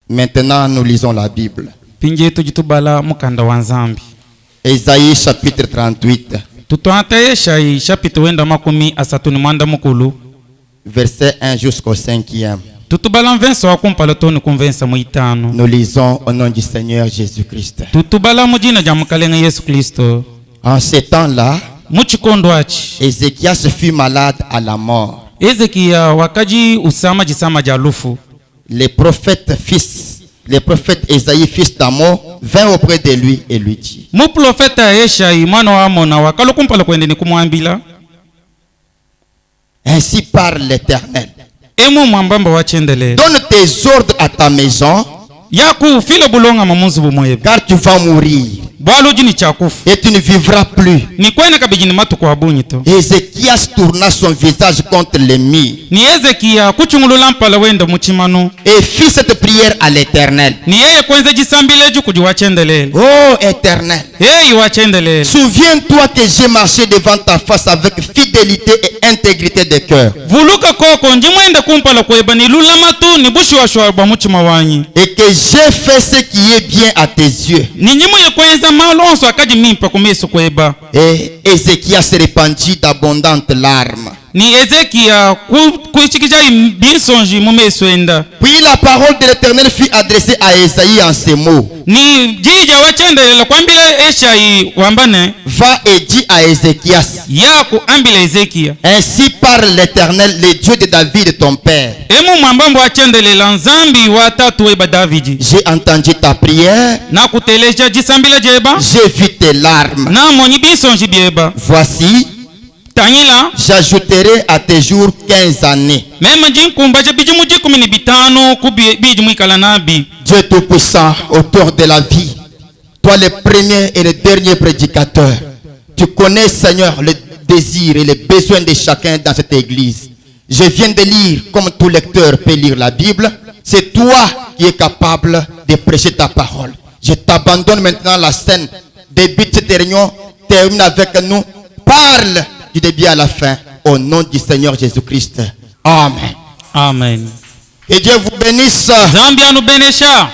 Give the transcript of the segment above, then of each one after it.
Maintenant, nous lisons la Bible. Pinje tujitubala mukanda wa nzambi. Ésaïe chapitre 38. Tutuata Yeshai chapitre wenda makumi asatu ni mwanda mukulu. Verset 1 jusqu'au 5e. Tutubala mvenso wa kumpala toni kumvensa muitano. Nous lisons au nom du Seigneur Jésus-Christ. Tutubala mujina jamukalenga Yesu Kristo. En ces temps-là, Muchikondwachi. Ézéchias fut malade à la mort. Ezekia wakaji usama jisama jalufu. Le prophète Ésaïe, fils d'Amos, vint auprès de lui et lui dit: Mu profeta Yeshai mwana wa Amona wakalo kumpala kwende ni kumwambila. Ainsi parle l'Éternel. Emu mwambamba wachendele. Donne tes ordres à ta maison, Yaku fila bulonga mamunzu bumwebe. car tu vas mourir Bwalu jini chakufu. et tu ne vivras plus. Ni kwena kabijini matu kwa bunyito. Ézéchias tourna son visage contre les murs Ni Ezekia kuchungulula mpala wenda muchimanu. et fit cette prière à l'Éternel. Ni yeye kwenze jisambile ju kuji wachendelele. Oh Éternel, Yeye wachendelele. souviens-toi que j'ai marché devant ta face avec fidélité et intégrité de cœur, Vuluka koko njimwenda kumpala kweba ni lula matu ni bushi wa shwa ba muchima wanyi. et que j'ai fait ce qui est bien à tes yeux. Ni nyimwe kwenza malonso akaji mimpa kumeso kweba. Et Ézéchias se répandit d'abondantes larmes. Ni Ezekia kuichikija binsonji mumeso enda. Puis la parole de l'Éternel fut adressée à Ésaïe en ces mots: Ni jija wachendelela kwambila Eshai wambane. va et dis à Ézéchias: Yaku ambila Ezekia. ainsi parle l'Éternel, le Dieu de David ton père. Emu mwambambo wachendelela nzambi watatu weba Davidi. J'ai entendu ta prière, Na kuteleja jisambila jeba. j'ai vu tes larmes. Na monyi binsonji bieba. Voici, Tanyila. j'ajouterai à tes jours 15 années. Mema jinkumba je biji muji kumini bitano biji mwikala nabi. Dieu Tout-Puissant, auteur de la vie, toi le premier et le dernier prédicateur, tu connais, Seigneur, le désir et les besoins de chacun dans cette église. Je viens de lire, comme tout lecteur peut lire la Bible. C'est toi qui es capable de prêcher ta parole. Je t'abandonne maintenant la scène. Débute cette réunion, termine avec nous. Parle du début à la fin, au nom du Seigneur Jésus-Christ. Amen. Amen. Que Dieu vous bénisse. Zambi anu benesha.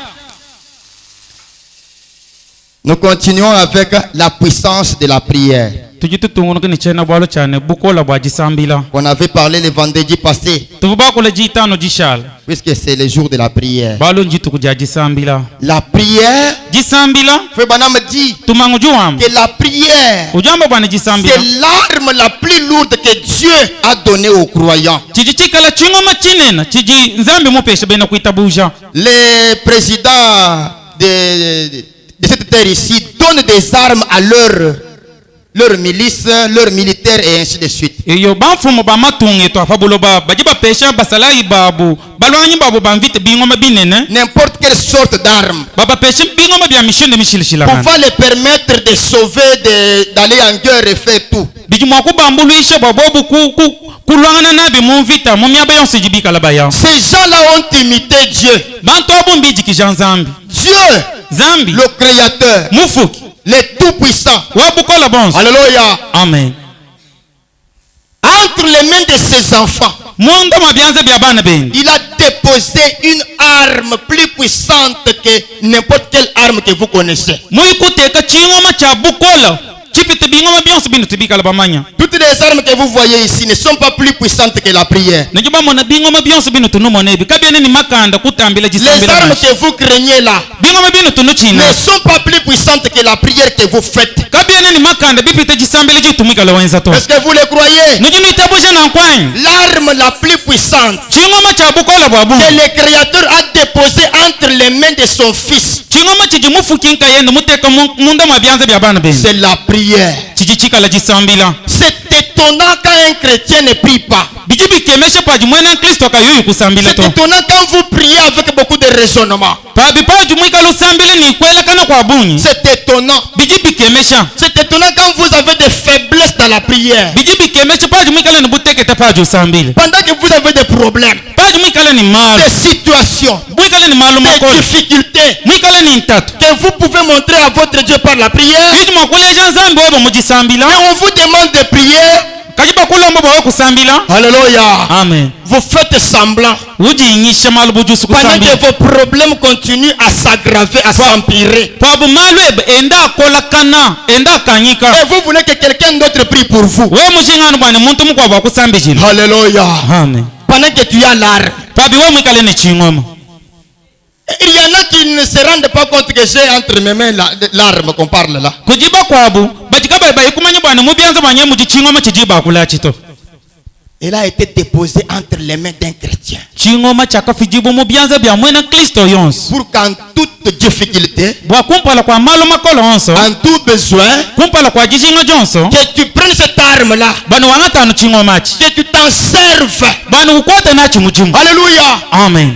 Nous continuons avec la puissance de la prière. Tujitutungu ni chena bwalo chane bukola bwa jisambila. On avait parlé le vendredi passé, Tuvuba kule jitano jishal. puisque c'est le jour de la prière. Balo njitu kuja jisambila. La prière, Jisambila. Frère Branham dit Tumangu juam. que la prière, Ujamba bwana jisambila. c'est l'arme la plus lourde que Dieu a donnée aux croyants. Chijichika la chingoma chinena. Chiji nzambi mupesha bena kuitabuja. Les présidents de cette terre ici donnent des armes à leurs milices, leurs militaires et ainsi de suite. Iyo bamfumo ba matunge to afabulo ba bajiba pesha basalai babu balwanyi babu bamvite bingoma binene N'importe quelle sorte d'arme baba pesha bingoma bya mishinde mishilishila kana pouvant les permettre de sauver, d'aller en guerre et faire tout. bijuma ku bambuluisha babobu kulwana nabi mumvita mumyaba yonse jibika labaya. Ces gens-là ont imité Dieu. Bantu abumbi jikija nzambi. Dieu, Zambi le Créateur, mufuki le Tout-Puissant. wabukola bonso. Alléluia. Amen. Entre les mains de ses enfants, Mungu mabyanze bya bana bendi. il a déposé une arme plus puissante que n'importe quelle arme que vous connaissez. Muikuteka chingoma cha bukola chipite bingoma byonse binu tibika labamanya. Toutes les armes que vous voyez ici ne sont pas plus puissantes que la prière. Najuba mona bingoma byonse binu tunumona ebi kabyene ni makanda kutambila Les jisambila. armes que vous craignez là Bingoma binu tunuchina. ne sont pas plus puissantes que la prière que vous faites. Kabyene ni makanda bipite jisambila jitumika la wenza to. Est-ce que vous le croyez? Nujini tabusha na kwani. L'arme la plus puissante Chingoma cha bukola bwabu. que le Créateur a déposée entre les mains de son Fils, Chingoma chijimufu kinka yenu muteka munda mabyanze bya bana bendi. c'est la prière. Chijichika la jisambila. C'est étonnant quand un chrétien ne prie pas. Bijibi kemesha paji mwena Kristo kayuyu kusambila C'est to. étonnant quand vous priez avec beaucoup de raisonnement. Pabi paji mwika lusambile ni kwela kana kwa bunyi. C'est étonnant. Bijibi kemesha. C'est étonnant quand vous avez des faiblesses dans la prière. Bijibi kemesha paji mwika ni buteke te paji usambile. Pendant que vous avez des problèmes, Paji mwika ni malu. des situations, Mwika ni malu des makolo. difficultés Mwika ni ntatu. que vous pouvez montrer à votre Dieu par la prière. Biji mwakuleja nzambi webo mujisambila. Mais on vous demande de prier kajiba kulomba bwa kusambila. Alléluia. Amen. Vous faites semblant. Ujinyisha malu bujusu Pendant kusambila. que vos problèmes continuent à s'aggraver, à s'empirer. Pabu malweb enda kola kana enda kanyika. Et vous voulez que quelqu'un d'autre prie pour vous. We mushingano bwana muntu mukwa bwa kusambijila. Alléluia. Amen. Pendant que tu as l'arme. Pabi wa mwikale ne chingoma. Il y en a qui ne se rendent pas compte que j'ai entre mes mains l'arme qu'on parle là. Kujiba kwabu batikaba bayikumanya bwana mubyanza banye muchingoma chijiba kula chito. Il a été déposé entre les mains d'un chrétien. Chingoma chakafijibu mubyanza bya mwena Kristo yonse. Pour qu'en toute difficulté, Bwa kumpala kwa malo makolo onso. en tout besoin, Kumpala kwa jishingo jonso. que tu prennes cette arme là, Bwana wangatano chingoma chi. que tu t'en serves. Bwana ukwata na chimujimu. Alléluia. Amen.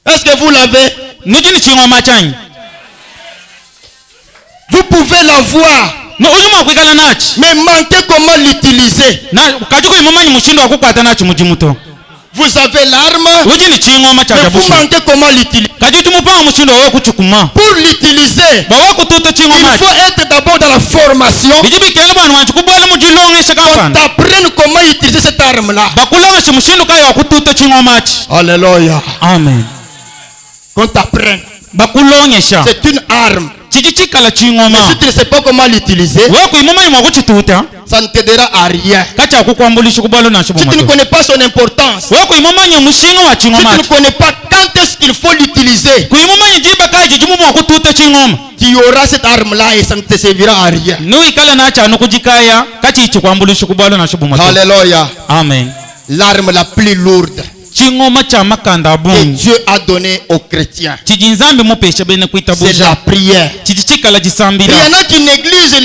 Est-ce que vous l'avez? Nujini chingoma chanyi. Vous pouvez l'avoir, No ulimo kwikala nachi. mais manquez comment l'utiliser. Na kajuko imumanyi mushindo wa kukwata nachi mujimuto. Vous avez l'arme, Ujini chingoma cha mais vous jabushi. manquez comment l'utiliser. Kajutu mupanga mushindo wa kuchukuma. Pour l'utiliser, Bawa kututo il chingoma. faut être d'abord dans la formation. Bijibi kele bwana wanchukubwele mujilonge On shakafana. t'apprenne comment utiliser cette arme là. Bakulonge mushindo kaya wa kututo chingoma chi. Alléluia. Amen. Qu'on t'apprenne. Bakulonge sha. C'est une arme. Chichichikala Mais chingoma. si tu ne sais pas comment l'utiliser, Wewe kuimumanyi mwa kuchituta. ça ne t'aidera à rien. Kacha kukwambulisha kubwalo na Si tu ne shibumato. connais pas son importance, Wewe kuimumanyi mushingo wa si tu chingoma ne chi. connais pas quand est-ce qu'il faut l'utiliser, Kuimumanyi jiba kaji jimu mwa kututa chingoma. tu auras cette arme là et ça ne te servira à rien. Nui kala na chano kujikaya kachi chikwambulisha kubwalo na shibumato. Alléluia. Amen. L'arme la plus lourde Chingoma cha makanda que bungu. Dieu a donnée aux chrétiens, Chijinzambi mupesha bene kuita c'est buja. la prière. Chichichikala Il y jisambila. en a qui négligent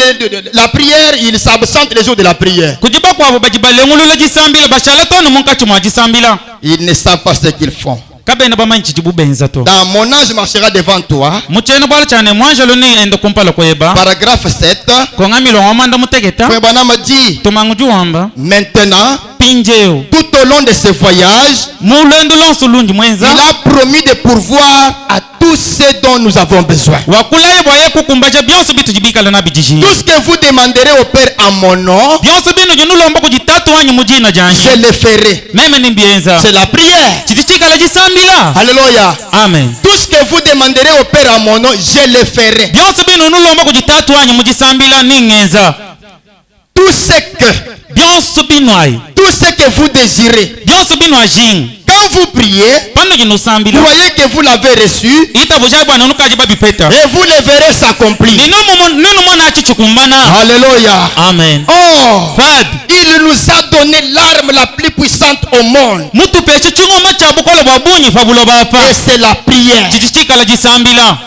la prière, ils s'absentent les jours de la prière. Kujiba kwabo bajibalengulula jisambila bashala tono munkachi mwa jisambila. Ils ne savent pas ce qu'ils font. Kabena bamanyi chijibu benza to. Dans mon âge marchera devant toi, Mucheno bwala chane mwanjalo ni endo kumpala kweba. paragraphe 7, Kongamilo ngomanda mutegeta. Frère Branham dit, Tumanguju wamba. maintenant, Pinjeo. tout au long de ce voyage, Mulendo lonso lungi mwenza. il a promis de pourvoir à tout ce dont nous avons besoin. Wakulaye bwaye kukumbaja byonso bitu jibikala na bijiji. Tout ce que vous demanderez au Père en mon nom, Byonso bino junulomba kujitatu wanyu mujina je janje. le ferai. Meme ni mbienza. C'est la prière. Chichichikala jisambila. Alléluia. Amen. Tout ce que vous demanderez au Père en mon nom, je le ferai. Byonso bino nulomba kujitatu wanyu mujisambila ningenza. Tout ce que, Byonso bino ai. tout ce que vous désirez. Byonso bino ajing. Quand vous priez, Pano jinusambila. croyez que vous l'avez reçu Ita bujai bwana nukaji babipeta. et vous le verrez s'accomplir. Ninu mona chichukumbana. Alléluia. Amen. Oh, Fabi. il nous a donné l'arme la plus puissante au monde. Mutu peshe chingoma cha bukolo babunyi fabulo bapa. Et c'est la prière. Chichichikala jisambila.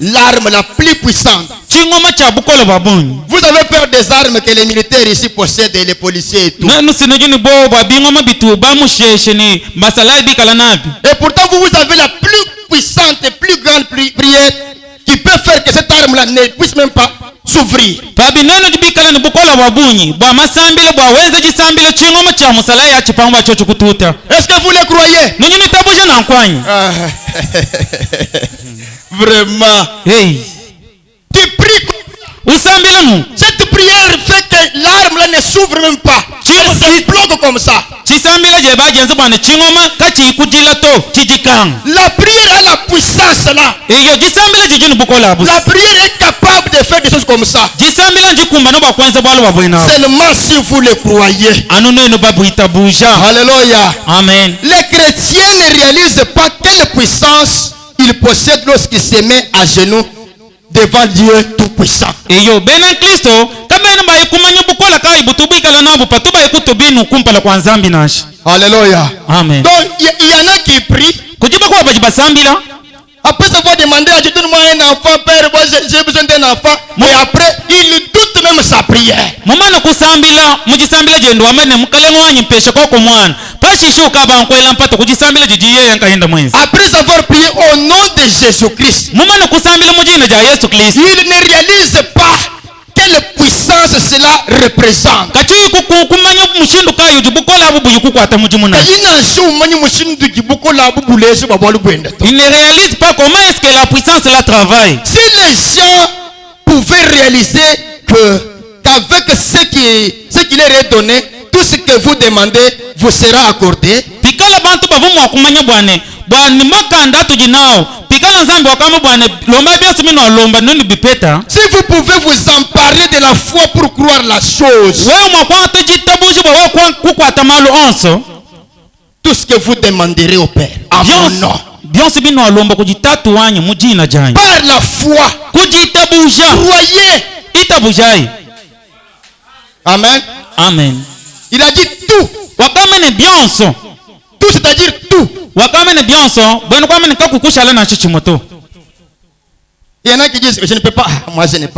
L'arme la plus puissante. Chingoma cha bukolo babunyi. Vous avez peur des armes que les militaires ici possèdent et les policiers et tout. Nanu sinajuni bo babingoma bitu bamusheshe ni masalai bikala nabi. Et pourtant, vous avez la plus puissante et plus grande prière qui peut faire que cette arme-là ne puisse même pas s'ouvrir. Fabi neno jibikala ni bukolo babunyi. Bwa masambile bwa wenza jisambile chingoma cha musalai ya chipangwa chocho kututa. Est-ce que vous le croyez? Nujuni tabuja na nkwanyi. Vraiment. Hey. Tu pries comme Usambila nu. cette prière fait que l'arme-là ne s'ouvre même pas. Elle se bloque comme ça. Chisambila je bajenze bwana chingoma kachi ikujila to chijikang. La prière a la puissance là. Iyo jisambila jijuni bukolo abu. La prière est capable de faire des choses comme ça. Jisambila jikumba no bakwenza bwalo babwena. Seulement si vous le croyez. Anu neno babu itabuja. Alléluia. Amen. Les chrétiens ne réalisent pas quelle puissance ils possèdent lorsqu'ils se mettent à genoux devant Dieu Tout-Puissant. Iyo bena Kristo kabena ba ikumanya bukola kai butubikala nabo patuba ikutubinu kumpala kwa nzambi nashi. Alléluia. Amen. Donc il y en a qui prient. Kujiba kwa bajibasambila. Après avoir demandé à Dieu, donne-moi un enfant, Père, moi j'ai besoin d'un enfant. Et après, il doute même sa prière. Mumana kusambila mujisambila jendo amene mukalengo wanyi mpesha kwa mwana. Pashi shuka ba nkwela mpato kujisambila jijiye yankaenda mwenzi. Après avoir prié au nom de Jésus-Christ, Mumana kusambila mujina ja Yesu Kristo. il ne réalise pas quelle puissance cela représente. Kachi kumanya mushindu kayo jibukola abubu yikukwata mujimuna. Il ne réalise pas comment est-ce que la puissance la travaille. Si les gens pouvaient réaliser que qu'avec ce qui leur est donné, tout ce que vous demandez vous sera accordé. pikala bantu bavumu wakumanya bwane bwani makanda tujinao pikala nzambi wakame bwane lomba byosi mino lomba nini bipeta. Si vous pouvez vous emparer de la foi pour croire la chose, wewe mwakwata jitabuji bwa kukwata malu onso tout ce que vous demanderez au Père à mon nom, byosi bino lomba kujitatu wanye mujina janye par la foi, kujitabuja croyez. itabujai. Amen. Amen. Il a dit tout. wakamene byonso Tout, c'est-à-dire tout. wakamene byonso bwenu kwamene kakukushala na chichimoto. Il y en a qui disent, je ne peux pas, moi je n'ai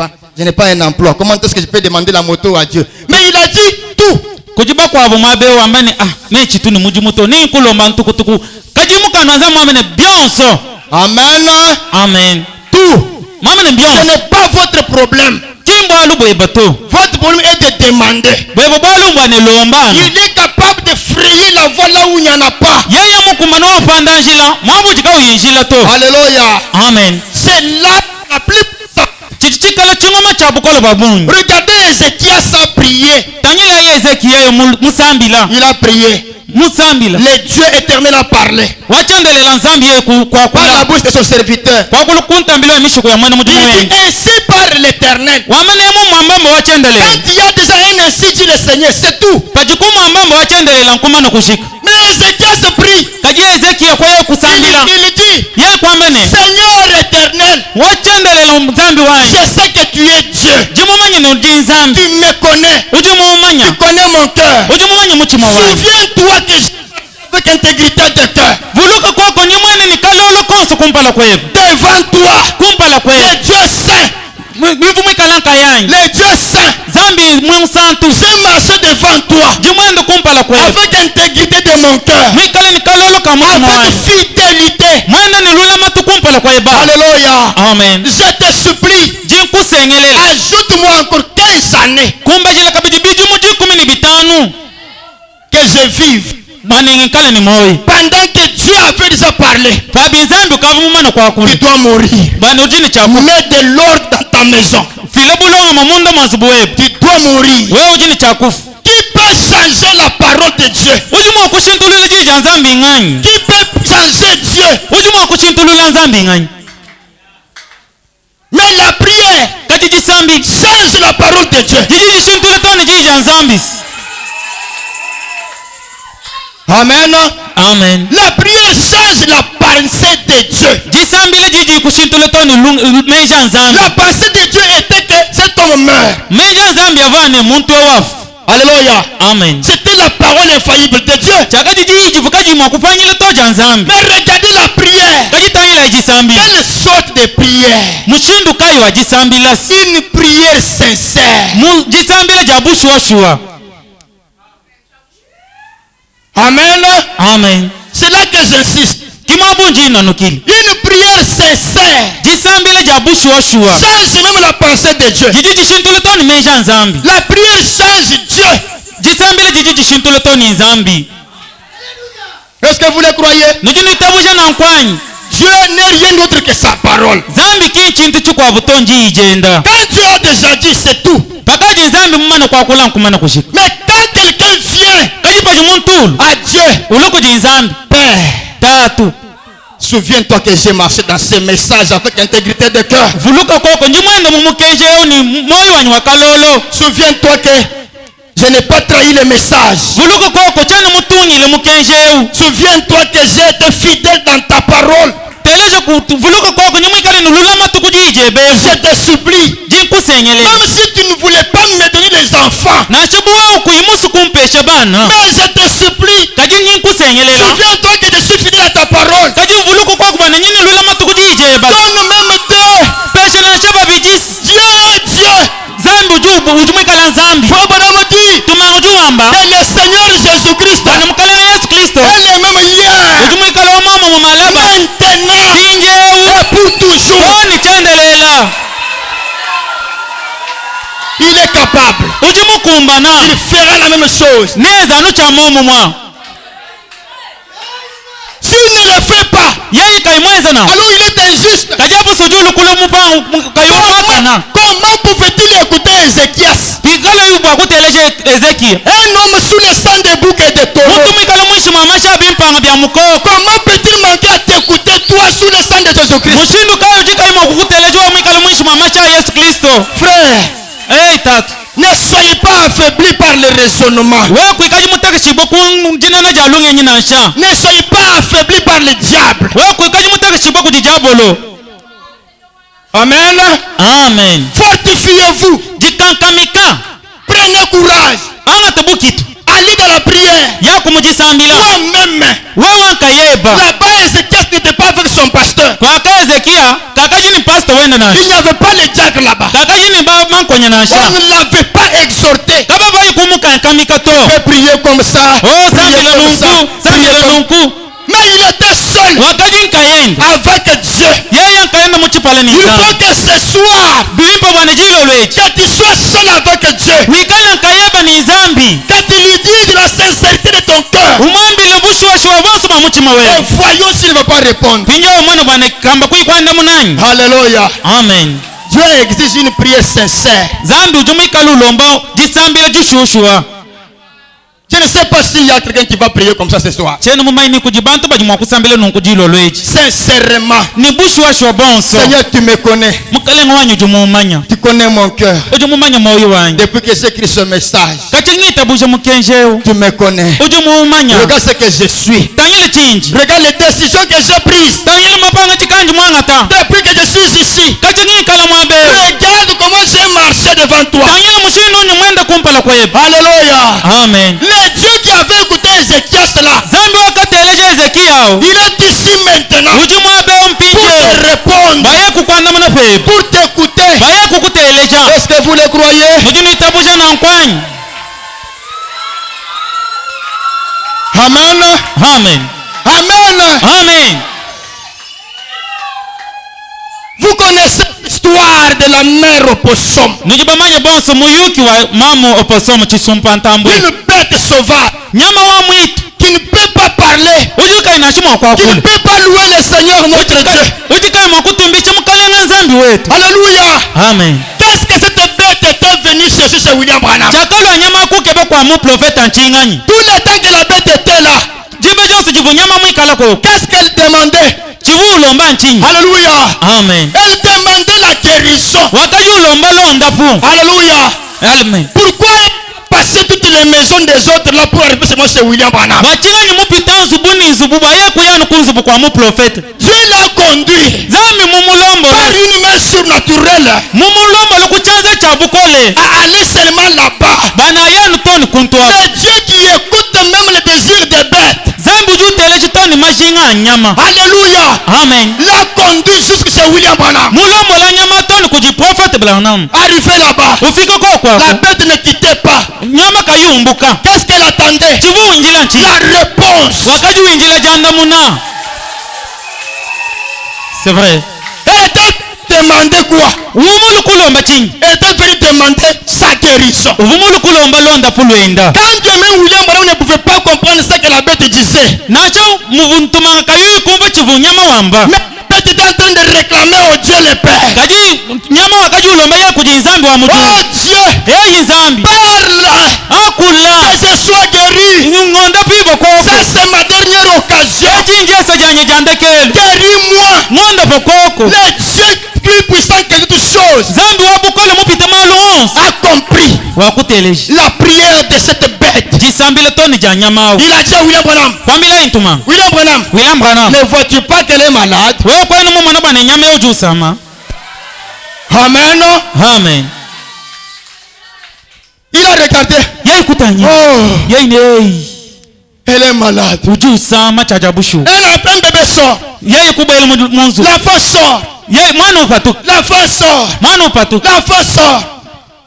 pas un emploi. Comment est-ce que je peux demander la moto à Dieu? Mais il a dit tout. kujiba kwabo mwabewo ambane mechi tu ni mujimuto ni kulomba ntukutuku kajimuka nwanza mwamene byonso. Amen. Amen. Tout. Mwamene Ce byonso n'est pas votre problème. chimbo alubo ebato Votre problème est de demander. bwebo bwalumbwa ne lombana Il est capable de frayer la voie là où il n'y en a pas. yeye mukuma no panda njila mwabujika uyinjila to. Alléluia. Amen. C'est là la plus puissante. chichikala chingoma cha bukolo babungu Regardez Ézéchias a prié. tanyela ye Ezekiel musambila Il a prié. musambila Le Dieu éternel a parlé wachendelela nzambi ye kwa par la bouche de son serviteur. kwa kuntambila mishuko ya mwana Il mujimu dit wengi ainsi par l'éternel. wamanemo mwambamba wachendelela Quand il y a déjà un ainsi dit le Seigneur, c'est tout. pajiku mwambamba wachendelela nkumana kushika Mais Ézéchias prie. kaji Ezekiel kwa ye kusambila Il dit, ye kwambane Seigneur éternel, wachendelela nzambi wayi je sais que tu es Dieu. jimumanyi nudi nzambi Tu me connais. ujimumanya Tu connais mon cœur. ujimumanyi muchima wayi Souviens-toi que je avec intégrité de cœur. vuluka kwako ni mwene nikalolo konso kumpala kwebo Devant toi, kumpala kwebo le Dieu saint, mwivumwikalanka yanyi le Dieu saint, zambi mwensantu je marche devant toi jimwendo kumpala kwebo avec intégrité de mon cœur, mwikale nikalolo ka muchima avec wanyi fidélité. mwene nilulama tukumpala kweba. Alléluia. Amen. Je te supplie, jinkusengelela ajoute-moi encore 15 années kumbajila kabidi bijimu jikumi ni bitanu que je vive. mwanengekala ni moyi Pendant que Dieu avait déjà parlé, pabi nzambi ukavumumana tu kwakuli dois mourir. bwana ujini chaku Mets de l'ordre dans ta maison. file bulonga mamundo mazubu webu Tu dois mourir. wewe ujini chakufu Qui peut changer la parole de Dieu? ujimu wakushintulula jija nzambi ng'anyi Qui peut changer Dieu? ujimu wakushintulula nzambi ng'anyi Mais la prière kati jisambi change la parole de Dieu. jiji jishintule toni jija nzambi. Amen. Amen. La prière change la pensée de Dieu. jisambile jiji kushintule toni meja nzambi La pensée de Dieu était que cet homme meurt. meja nzambi avane muntu wafu. Alléluia. Amen. C'était la parole infaillible de Dieu. chakati jijivu kajimwa kupanyile toja nzambi Mais regardez la prière. kajitanyila jisambi Quelle sorte de prière? mushindu kayi wa jisambila Une prière sincère. mu jisambile ja bushuwashuwa. Amen. Amen. C'est là que j'insiste. kimabunji inanukili Une prière sincère jisambile ja bushuwashuwa change même la pensée de Dieu. jiji jishintule toni meja nzambi La prière change Dieu. jisambile jiji jishintule toni nzambi. Est-ce que vous le croyez? nujini tabusha na nkwanyi Dieu n'est rien d'autre que sa parole. zambi kinchintu chukwa butonji ijenda Quand Dieu a déjà dit, c'est tout. pakaji nzambi mumana kwakula nkumana kushika Mais quand quelqu'un vient kajipa jimuntulu à Dieu, uluku jinzambi Père, tatu souviens-toi que j'ai marché dans ce message avec intégrité de cœur. vuluka koko njimwendo mumukenjeyo ni moyo wanyu wakalolo. Souviens-toi que je n'ai pas trahi le message. vuluka koko chani mutungile mukenjeyo. Souviens-toi que j'ai été fidèle dans ta parole. teleje kutu vuluka koko nyimwikale nululama tukujijebevu Je te supplie, jinkusengelela même si tu ne voulais pas me donner les enfants, na chibuwa kuimusu kumpesha bana mais je te supplie, kaji nyinkusengelela souviens-toi que je suis fidèle à ta parole. kaji vuluka koko bana nyini lulama tukujijeba Donne même deux. pesha na shaba bijisi Dieu est Dieu. zambi ujubu ujumwikala nzambi Frère Branham dit tumanga ujuwamba que le Seigneur Jésus-Christ bana mukala ya Yesu Kristo est le même hier, ujumwikala wa mama mumalaba maintenant injewu et pour toujours. poni chendelela Il est capable. ujimukumbana Il fera la même chose. neza nuchamomo mwa S'il ne le fait pas, yeye kaimwezana alors il est injuste. kajabu sujulu kula mupangu kayopatana Comment pouvait-il écouter Ézéchias. bigala yubu akuteleje Ezekia Un homme sous le sang des boucs et des taureaux. mutu mwikala mwishima amasha bimpanga bya mukoko Comment peut-il manquer à t'écouter, toi, sous le sang de Jésus-Christ? mushindu kayo jikaima kukuteleje wa mwikala mwishima amasha Yesu Kristo. Frère, Hey tatu ne soyez pas affaiblis par le raisonnement. wewe kuikaji muteke shibo kunjinena ja lunge nyina nsha Ne soyez pas affaiblis par le diable. wewe kuikaji muteke shibo kujijabolo. Amen. Amen. Fortifiez-vous. Jikankamika Prenez courage. anga tebukitu Allez dans la prière. yako mujisambila Toi-même. wewe nkayeba Là-bas, Ézéchias n'était pas avec son pasteur. kwaka Ezekia kakaji ni pastor wenda Il nasha n'y avait pas le diacre là-bas. kakaji ni baba mankonya nasha On ne l'avait pas exhorté. kaba bali kumukankamika to Il prier comme ça. oh Prier sambile comme ça. lunku Prier sambile comme... lunku Mais il était seul wakaji nkayenda avec Dieu. yeye nkayenda muchipale Il niza faut que ce soir, bilimpa bwana jilo lwechi que tu sois seul avec Dieu. wikala nkayeba ni zambi Que tu lui dises de la sincérité de ton cœur. umwambile bushwashuwa bonse bwa muchima Et wewe voyons s'il ne va pas répondre. pinjawe mwana bwana kamba kuikwanda munanyi. Alléluia. Amen. Dieu exige une prière sincère. zambi ujumwikala ulomba jisambile jishushuwa. Je ne sais pas s'il y a quelqu'un qui va prier comme ça ce soir. chenu mumaini kujibantu bajimwa kusambile nunkujilo lwechi Sincèrement. ni bushwashuwa bonso Seigneur, tu me connais. mukalenga wanyu ujumumanya Tu connais mon cœur. ujumumanya moyo wanyu Depuis que j'écris ce message, kachingita buje mukenjeu tu me connais. ujumumanya Regarde ce que je suis. tanyile chinji Regarde les décisions que j'ai prises. tanyile mapanga chikanji mwangata Depuis que je suis ici. kachingikala mwabe Regarde comment j'ai marché devant toi. tanyile mushinu unyu mwenda kumpala kweba. Alléluia. Amen. Le Dieu qui avait écouté Ézéchias là, zambi wakateleje Ezekiya il est ici maintenant uju mwabe pour mpinje te répondre, baye kukwanda muna pepe pour t'écouter. baye kukuteleja Est-ce que vous le croyez? mujinu itabuja na nkwanyi. Amen. Amen. Amen. Amen. Vous connaissez l'histoire de la mère opossum. nijibamanye bonso muyuki wa mamu oposomo chisumpa ntambwe Une bête sauvage nyama wa mwitu qui ne peut pas parler, ujuka inashima kwa qui ne kule peut pas louer le Seigneur notre Dieu. ujuka makutumbisha mukalenga nzambi wetu. Alléluia. Amen. Qu'est-ce que cette bête était venue chercher chez William Branham? chakalo nyama kukebe kwa mu profeta nchinganyi Tout le temps que la bête était là, jibe jonse jivu nyama mwikala ko qu'est-ce qu'elle demandait? chivu ulomba nchinyi. Alléluia. Amen. Elle demandait la guérison. wakaji ulomba londa pu. Alléluia. Amen. Pourquoi passer toutes les maisons des autres là pour arriver seulement chez William Branham? bachinganyi mupita nzubu ni nzubu baye kuyanu kunzubu kwa mu profeta Dieu l'a conduit zambi mumulombo par une main surnaturelle mumulombo lukuchanza cha bukole à aller seulement là-bas. bana yanu toni kuntwa C'est Dieu qui écoute même le désir des bêtes. zambi ujuteleje toni mashinga nyama. Alléluia. Amen. L'a conduit jusque chez William Branham. mulombo la nyama toni kujiprofeta Branham Arrivé là-bas, ufika ko la kwako bête ne quittait pas. nyama kayumbuka Qu'est-ce qu'elle attendait? chivu winjila nchi La réponse. wakaji winjila janda muna. C'est vrai. Elle était demandé quoi? uvumulu kulomba chinyi Elle était venue demander sa guérison. uvumulu kulomba londa pulwenda Quand Dieu même William Branham ne pouvait pas comprendre ce que la bête disait, nacho muvuntumanga kayuyi kumva chivu nyama wamba mais la bête était en train de réclamer au Dieu le Père. kaji nyama wakaji ulomba ye kuji nzambi wa mutu Oh Dieu, eyi nzambi parle akula que je sois guéri. ng'onda pibo koko Ça c'est ma dernière occasion. echinjesa janye jandekelo Guéris-moi. ng'onda pokoko Le Dieu plus puissant que toutes choses zambi wabukole mupita malu onse a compris wakuteleji la prière de cette bête. jisambile toni ja nyamawo Il a dit à William Branham, kwambila intuma William Branham, William Branham ne vois-tu pas qu'elle est malade? wewe kwenu mumona bwana nyama yojusama. Amen. Amen. Il a regardé. yei kutanya Oh, yei nei elle est malade. ujusama chajabushu Un bébé sort. yei kubele munzu L'enfant sort. yei mwana upatuka L'enfant sort. mwana upatuka L'enfant sort.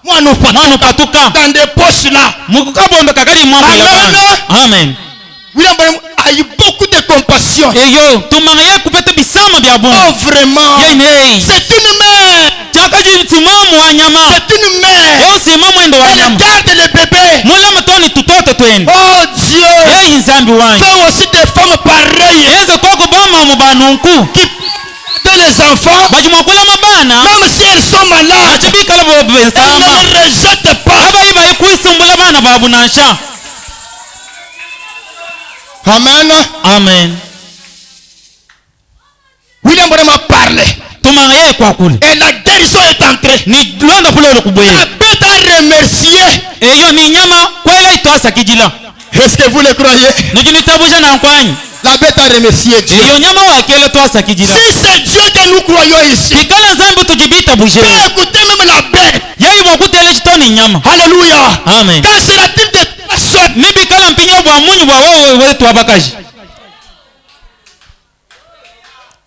Moi, nous pas mwana upatuka dans des poches là. mukukabondo kakali mwambila Amen. bana. Amen. William Branham a eu beaucoup de compassion. eyo tumanga yei kupeta bisama bya Oh, bungu vraiment. yei nei C'est une mère. chakaji simamu wa nyama C'est une mère. osima mwendo wa Elle nyama garde les bébés. mulama toni tutoto twende Oh Dieu. yei nzambi wanyu Fais aussi des femmes pareilles yeze koko boma mu banunku qui gardent les enfants, bajimwakulama bana même si elles sont malades. achibikala Elles bobesama ne les babu nansha. Amen. Amen. William Branham a parlé. Tumanga ye kwa kule. Et la guérison est entrée. Ni londa kule La kuboye. bête a remercié. Eyo ni nyama kwela itwasa kijila. Est-ce que vous le croyez? Nujini tabusha na nkwanyi. La bête a remercié Dieu. Eyo nyama wakele twasa kijila. Si c'est Dieu que nous croyons ici, Ikala zambi tujibita buje. écoutez même la bête. Yeye bokutele chitoni nyama. Alléluia. Amen. Quand sera-t-il de personnes? Nibikala mpinyo bwa munyu bwa wewe wetu abakaji.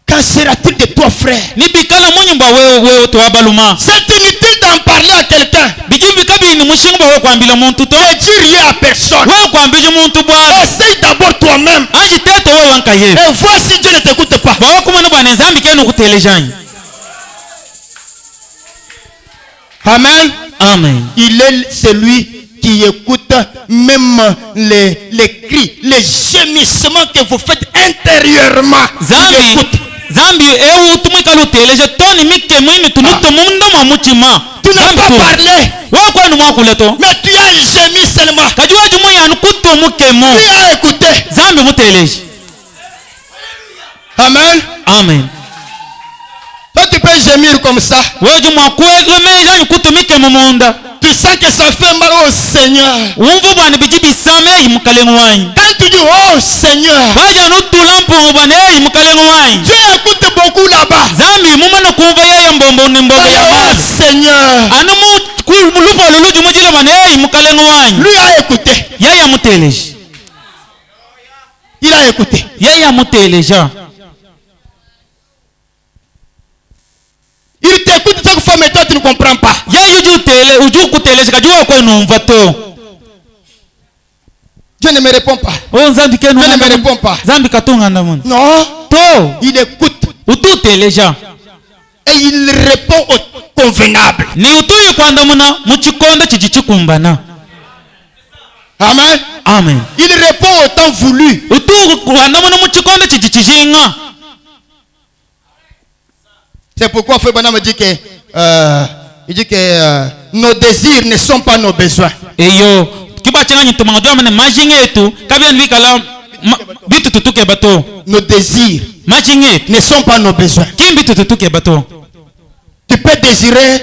Quand sera-t-il de toi, frère? Nibikala munyu bwa wewe tu abaluma. C'est inutile d'en parler à quelqu'un. Bijimbi kabi ni mushinga bwa kwambila muntu to. Ne dis rien à personne. Wewe kwambije muntu bwa. Essaye d'abord toi-même. Anji teto wewe wankaye. Et vois si Dieu ne t'écoute pas. Bwa kumana bwana zambi kenu kutelejani. Amen. Amen. Il est celui qui écoute même les cris, les gémissements que vous faites intérieurement. Il Zambi écoute. zambi ewu tumika luteleje toni mike mwini tunuto mundo mamuchima. Tu n'as pas parlé, Wewe kwenu mwakuleto. mais tu as gémi seulement. Kajuwa jumu ya nukuto mukemo. Tu as écouté. Zambi muteleje. Amen. Amen. Toi, tu peux gémir comme ça. Wewe jumu kweglemeja nukuto mikemo munda. Tu sens que ça fait mal au Seigneur. Wumva bwana bijibi same imukalengo wanyi. Quand tu dis, oh Seigneur, Waja nutulampo bwana imukalengo wanyi. Dieu écoute beaucoup là-bas. Zambi mumana kumva yeye mbombo ni mbombo ya Oh mazi. Seigneur, Anu mulupo luluju mujile bwana imukalengo wanyi. lui a écouté. Yeye amuteleje. Il a écouté. Yeye amuteleja. Il t'écoute chaque fois, mais toi tu ne comprends pas. Yeye uju kuteleje kajuwa kwenu mvato. Dieu ne me répond pas. Oh zambi kenu Dieu ne me répond pas. zambi katunga ndamun. Non, To il écoute ututeleja. et il répond au convenable. Ni utuye kwanda muna muchikonda chichikumbana. Amen. Amen. Il répond au temps voulu. Utu kwanda muna muchikonda chichichinga. C'est pourquoi Frère Branham me dit que, nos désirs ne sont pas nos besoins. Eyo kiba chenga nyituma ngajua mane majinge yetu kabia nvikala bitu tutuke bato. Nos désirs Majinge ne sont pas nos besoins. kimbi tutuke bato. Tu peux désirer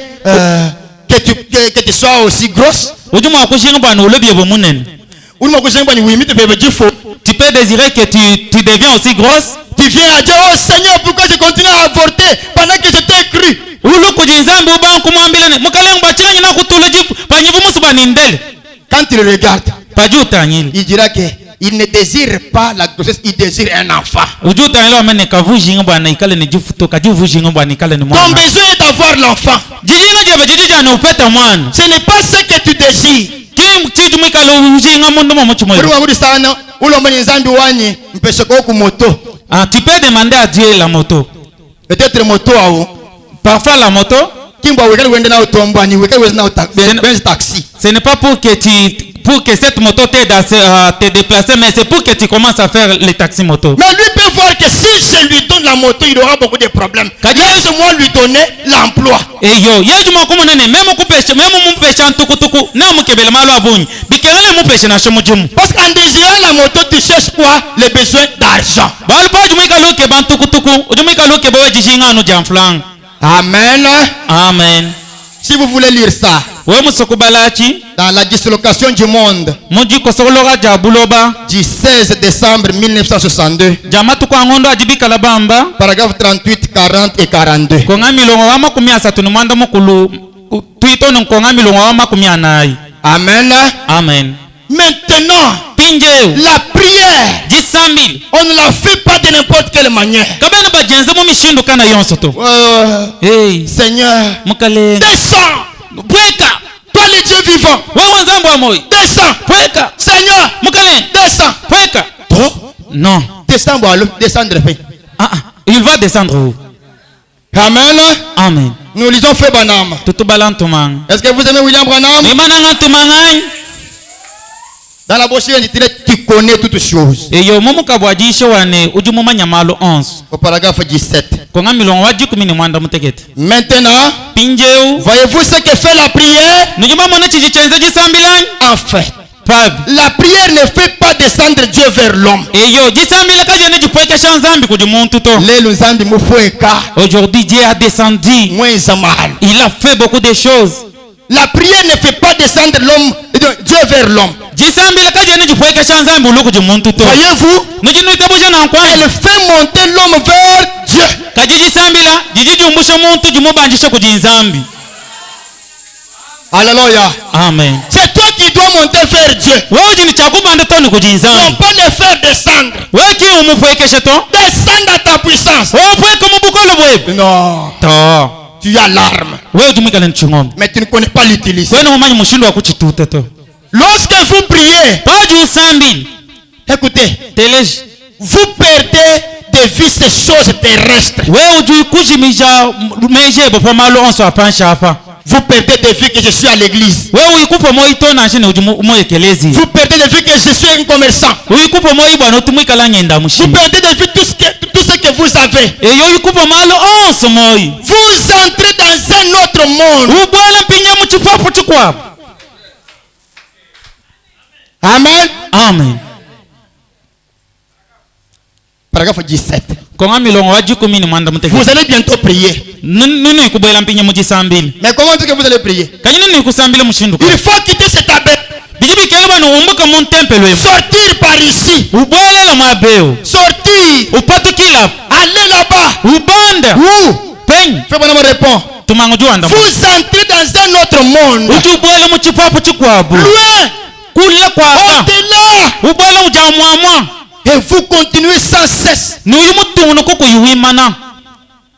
que tu sois aussi grosse. Ujuma wakushinga bwana ulebi yebo munen. Tu peux désirer que tu deviens aussi grosse. Tu viens à dire, oh Seigneur, pourquoi je continue à avorter pendant que je t'ai cru? Ulu kujinzambi uba kumwambila mukalengo bachenga nyina kutuleji panyivu musu banindele. Quand tu le regardes, Pajuta nyili. il dira que il ne désire pas la grossesse, il désire un enfant. Ujuta nyilo amene kavujinga bwana ikale ni jufuto kajuvujinga bwana ikale ni Ton mwana. besoin est d'avoir l'enfant. Jijinga jeba jijija ni upeta mwana. Ce n'est pas ce que tu désires. Kim chiju mikalo ujinga mundu mamuchumwe. Tu peux demander à Dieu la moto. Peut-être moto à haut. Parfois la moto, Taxi. ce n'est pas pour que cette moto t'aide à te déplacer, mais c'est pour que tu commences à faire les taxis moto. Mais lui peut voir que si je lui donne la moto, il aura beaucoup de problèmes. Laisse-moi lui donner l'emploi. Et yo, yeju makumu nene, même mon pêche en tukutuku, na mukebele malo abuni. Bikele mon pêche na shomujumu. Parce qu'en désirant la moto, tu cherches quoi? Les besoins d'argent. Balpa jumika loke ban tukutuku, jumika loke bawe jishinga anu jamflang. Amen. Amen. Si vous voulez lire ça, We musokubalachi, dans la dislocation du monde muji kosologa jabuloba, du 16 décembre 1962, jamatu kwa ngondo ajibika labamba, paragraphe 38, 40 et 42. konga milongo wa makumi asatu ni mwanda mukulu tuitono konga milongo wa makumi anai. Amen. Amen. Maintenant, Pinjeu la prière, 10,000 on ne la fait pas de n'importe quelle manière. kabani bajenze mu mishindu kana yonso to. Hey Seigneur, mukale descends. pweka Toi le Dieu vivant, wewe nzambo amoy descends. pweka Seigneur, mukale descends. pweka non. Descends, descendre. Il va descendre où? Amen. Amen. Nous lisons Frère Branham. Tutubalantumang Est-ce que vous aimez William Branham? imananga tumangai Dans la brochure, il dit tu connais toutes choses. eyo mumuka bwajishe wane ujumuma nyamalo 11 Au paragraphe 17. konga milongo wa 10 mwanda mutekete. Maintenant, Pinjeu voyez-vous ce que fait la prière? nijuma mona chiji chenze jisambilani En fait, La prière ne fait pas descendre Dieu vers l'homme. eyo jisambila kajene jipwekesha nzambi kuji muntu to. Lelo nzambi mufweka. Aujourd'hui Dieu a descendu. Mwenza mahali. Il a fait beaucoup de choses. La prière ne fait pas descendre l'homme, Dieu vers l'homme. Jisambila kajene jipwekesha nzambi ulu kuji muntu to. Voyez-vous? Nujinuita busha na nkwa. Elle fait monter l'homme vers Dieu. Kaji jisambila jijumbusha muntu jimubanjisha kuji nzambi. Alléluia. Amen. C'est toi qui dois monter vers Dieu. Wewe jini chakubanda toni kuji Non nzambi. pas le faire descendre. Wewe ki umupwekesha to. Descendre à ta puissance. Opweka mubukolo bwe. Non. To. Tu as l'arme. Wewe jumikala nchingombe. Mais tu ne connais pas l'utiliser. Wewe umanyi mushindo wa kuchituta to. Lorsque vous priez, Paji usambi. écoutez, Teleji. vous perdez de vue ces choses terrestres. Wewe ujui kujimija meje bo pamalo onso apansha hapa. Vous perdez de vue que je suis à l'église. Wewe uyikupa mo itona ashine ujumu ekelezi. Vous perdez de vue que je suis un commerçant. Uyikupa mo ibwana utumwikala ngenda Vous mushi. perdez de vue tout ce que vous avez. Eyo uyikupa malo onso moyi. Vous entrez dans un autre monde. Ubwela mpinja muchipapo chikwabo. Amen. Amen. Paragraphe 17. Konga milongo wa jikumi ni mwanda muteke. Vous allez bientôt prier. Nunu ikubwela mpinja mujisambili. Mais comment est-ce que vous allez prier? Kanyi nunu ikusambila mushindu. Il faut quitter cet abbé. Bijibi keba no umbuka mu tempelo emu. Sortir par ici. Ubwela la mabeo. Sortir. Upatukila. Aller là-bas. Ubanda. Où? Peng. Fais bon, me répond. Tumango juanda. Vous entrez dans un autre monde. Utubwela muchipapo chikwabu. Loin. Kule kwa aka. Au-delà. Ubwela ujamwamwa. Et vous continuez sans cesse. Nuyumutungu kuku yuwimana.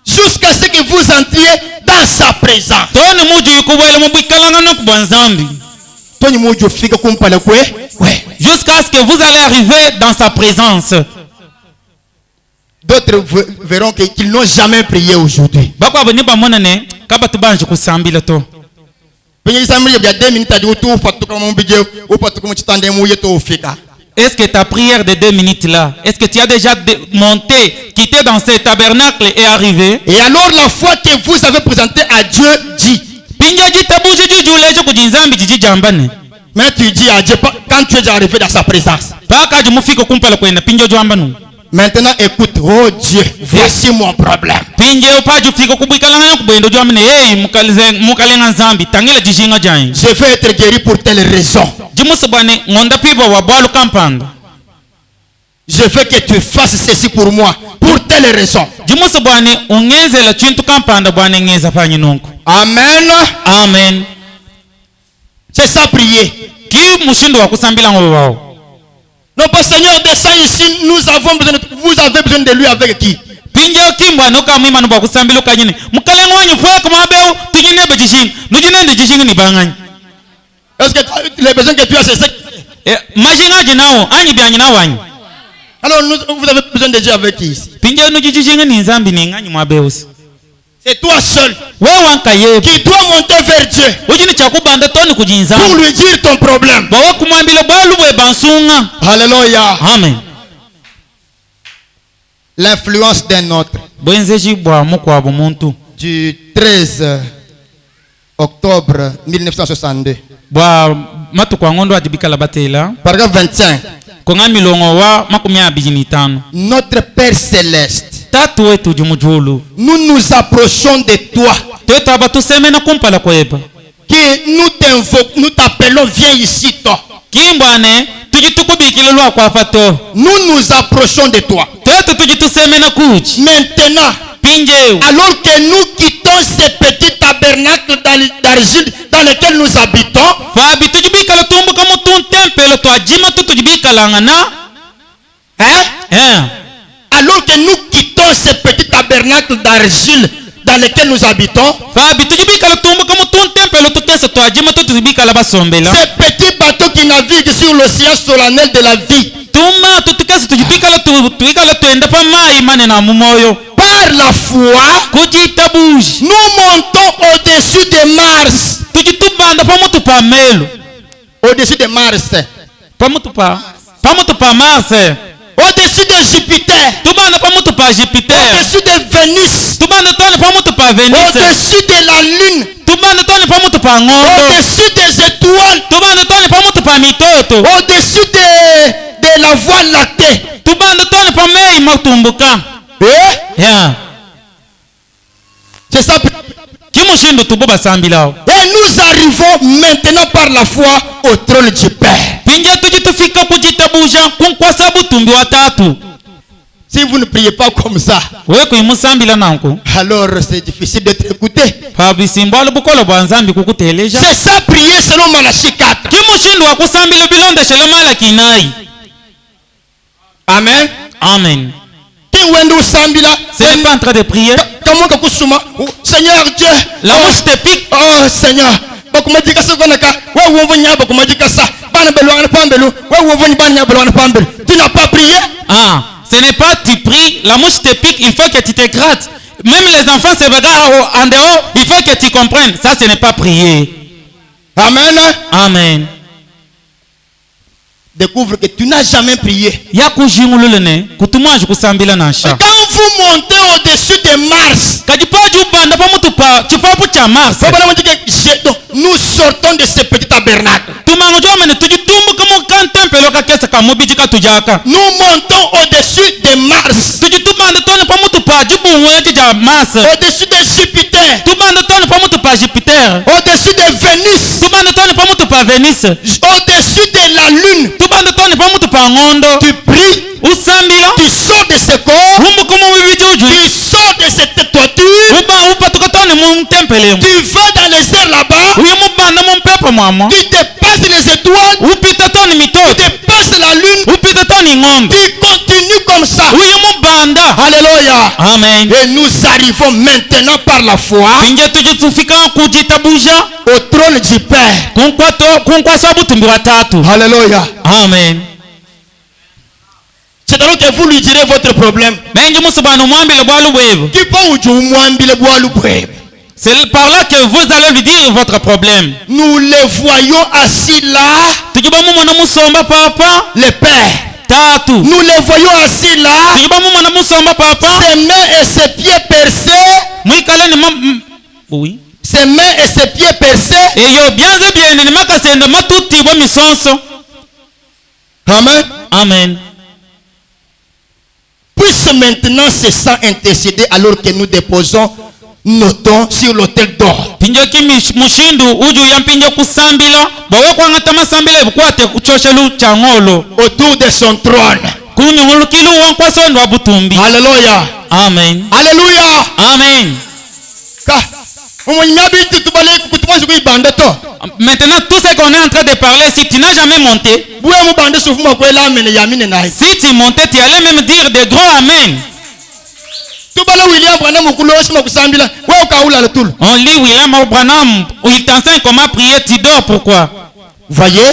Jusqu'à ce que vous entriez dans sa présence. Tone muju yukubwela mubwikalanga no kubwanzambi. Tony Mojo fika kumpala kwe. Ouais. Jusqu'à ce que vous allez arriver dans sa présence. D'autres verront qu'ils n'ont jamais prié aujourd'hui. Bakwa bani bamonane kaba tubanje kusambila to. Penye isamiri ya 2 minutes adi utu fatuka mumbije upatuka muchitande muye to fika. Est-ce que ta prière de 2 minutes là, est-ce que tu as déjà monté, quitté dans ce tabernacle et arrivé? Et alors la foi que vous avez présentée à Dieu dit. Mais tu dis à Dieu quand tu es déjà arrivé dans sa présence. Maintenant écoute, oh Dieu, voici mon problème. Je vais être guéri pour telle raison. Je veux que tu fasses ceci pour moi, pour telle raison. Amen. Amen. C'est ça prier. Non pas Seigneur, descends ici, vous avez besoin de lui avec qui? Est-ce que les besoins que tu as, c'est ça? Alors vous avez besoin de Dieu avec qui ici? C'est toi seul qui dois monter vers Dieu pour lui dire ton problème. Alléluia. Amen. L'influence d'un autre. Du 13 octobre 1962. Paragraphe 25. Notre Père Céleste, nous nous approchons de toi. Que nous t'invoquons, nous t'appelons, viens ici, toi. Nous nous approchons de toi. Maintenant, alors que nous quittons ce petit tabernacle d'argile dans lequel nous habitons, alors que nous quittons ce petit tabernacle d'argile dans lequel nous habitons, ce petit bateau qui navigue sur l'océan solennel de la vie, par la foi, nous montons au-dessus de Mars. Au-dessus de Mars. Au-dessus de Jupiter. Au-dessus de Vénus, tubanda toni pa mutu pa Venise, au-dessus de la lune, tubanda toni pa mutu pa ngondo, au-dessus des étoiles, tubanda toni pa mutu pa mitoto, au-dessus de la voie lactée. tubanda toni pa mei matumbuka. Yeah. C'est ça. Kimushindu tubo basambilao. Et nous arrivons maintenant par la foi au trône du Père. Pinja tujitufika kujitabuja kunkwasa butumbi watatu. Si vous ne priez pas comme ça, we kuimusambila nanku, alors c'est difficile d'être écouté. pabisimbalo bukolo bwa nzambi kukuteleja. C'est ça, prier selon Malachie 4. Kimushindu wa kusambila bilonda shele Malaki 9. Amen. Amen. Ce n'est pas en train de prier. Seigneur Dieu, la mouche te pique. Oh Seigneur, tu n'as pas prié. Ah, ce n'est pas tu pries, la mouche te pique, il faut que tu te grattes. Même les enfants se regardent en dehors, il faut que tu comprennes. Ça, ce n'est pas prier. Amen. Amen. Découvre que tu n'as jamais prié. Quand vous montez au-dessus de Mars, nous sortons de ce petit tabernacle. Nous montons au-dessus de Mars, au-dessus de Jupiter, au-dessus de Vénus, au-dessus de la Lune. Tu pries, tu sors de ce corps, tu sors de cette toiture, tu vas dans les airs là-bas, tu dépasses les étoiles, tu dépasses la lune, tu continues comme ça. Alléluia. Amen. Et nous arrivons maintenant par la foi au trône du Père. Alléluia. Amen. C'est alors que vous lui direz votre problème. C'est par là que vous allez lui dire votre problème. Nous les voyons assis là. Le Père. Nous les voyons assis là. Ses mains et ses pieds percés. Oui. Ses mains et ses pieds percés. Amen. Amen. Puisse maintenant ce sang intercéder alors que nous déposons nos dons sur l'autel d'or. Autour de son trône. Alléluia. Amen. Alléluia. Amen. Maintenant, tout ce qu'on est en train de parler, si tu n'as jamais monté, si tu montais, tu allais même dire des grands amen. On lit William Branham, où il t'enseigne comment prier, tu dors, pourquoi? Voyez?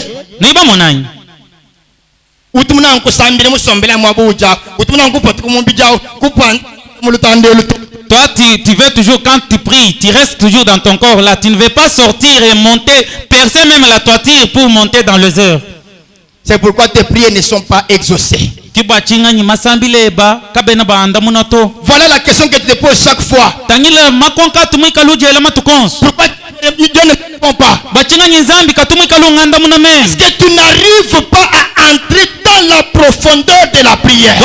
Toi, tu veux toujours, quand tu pries, tu restes toujours dans ton corps là. Tu ne veux pas sortir et monter, percer même la toiture pour monter dans les heures. C'est pourquoi tes prières ne sont pas exaucées. Voilà la question que tu te poses chaque fois. Pourquoi Dieu ne répond pas? Est-ce que tu n'arrives pas à entrer dans la profondeur de la prière?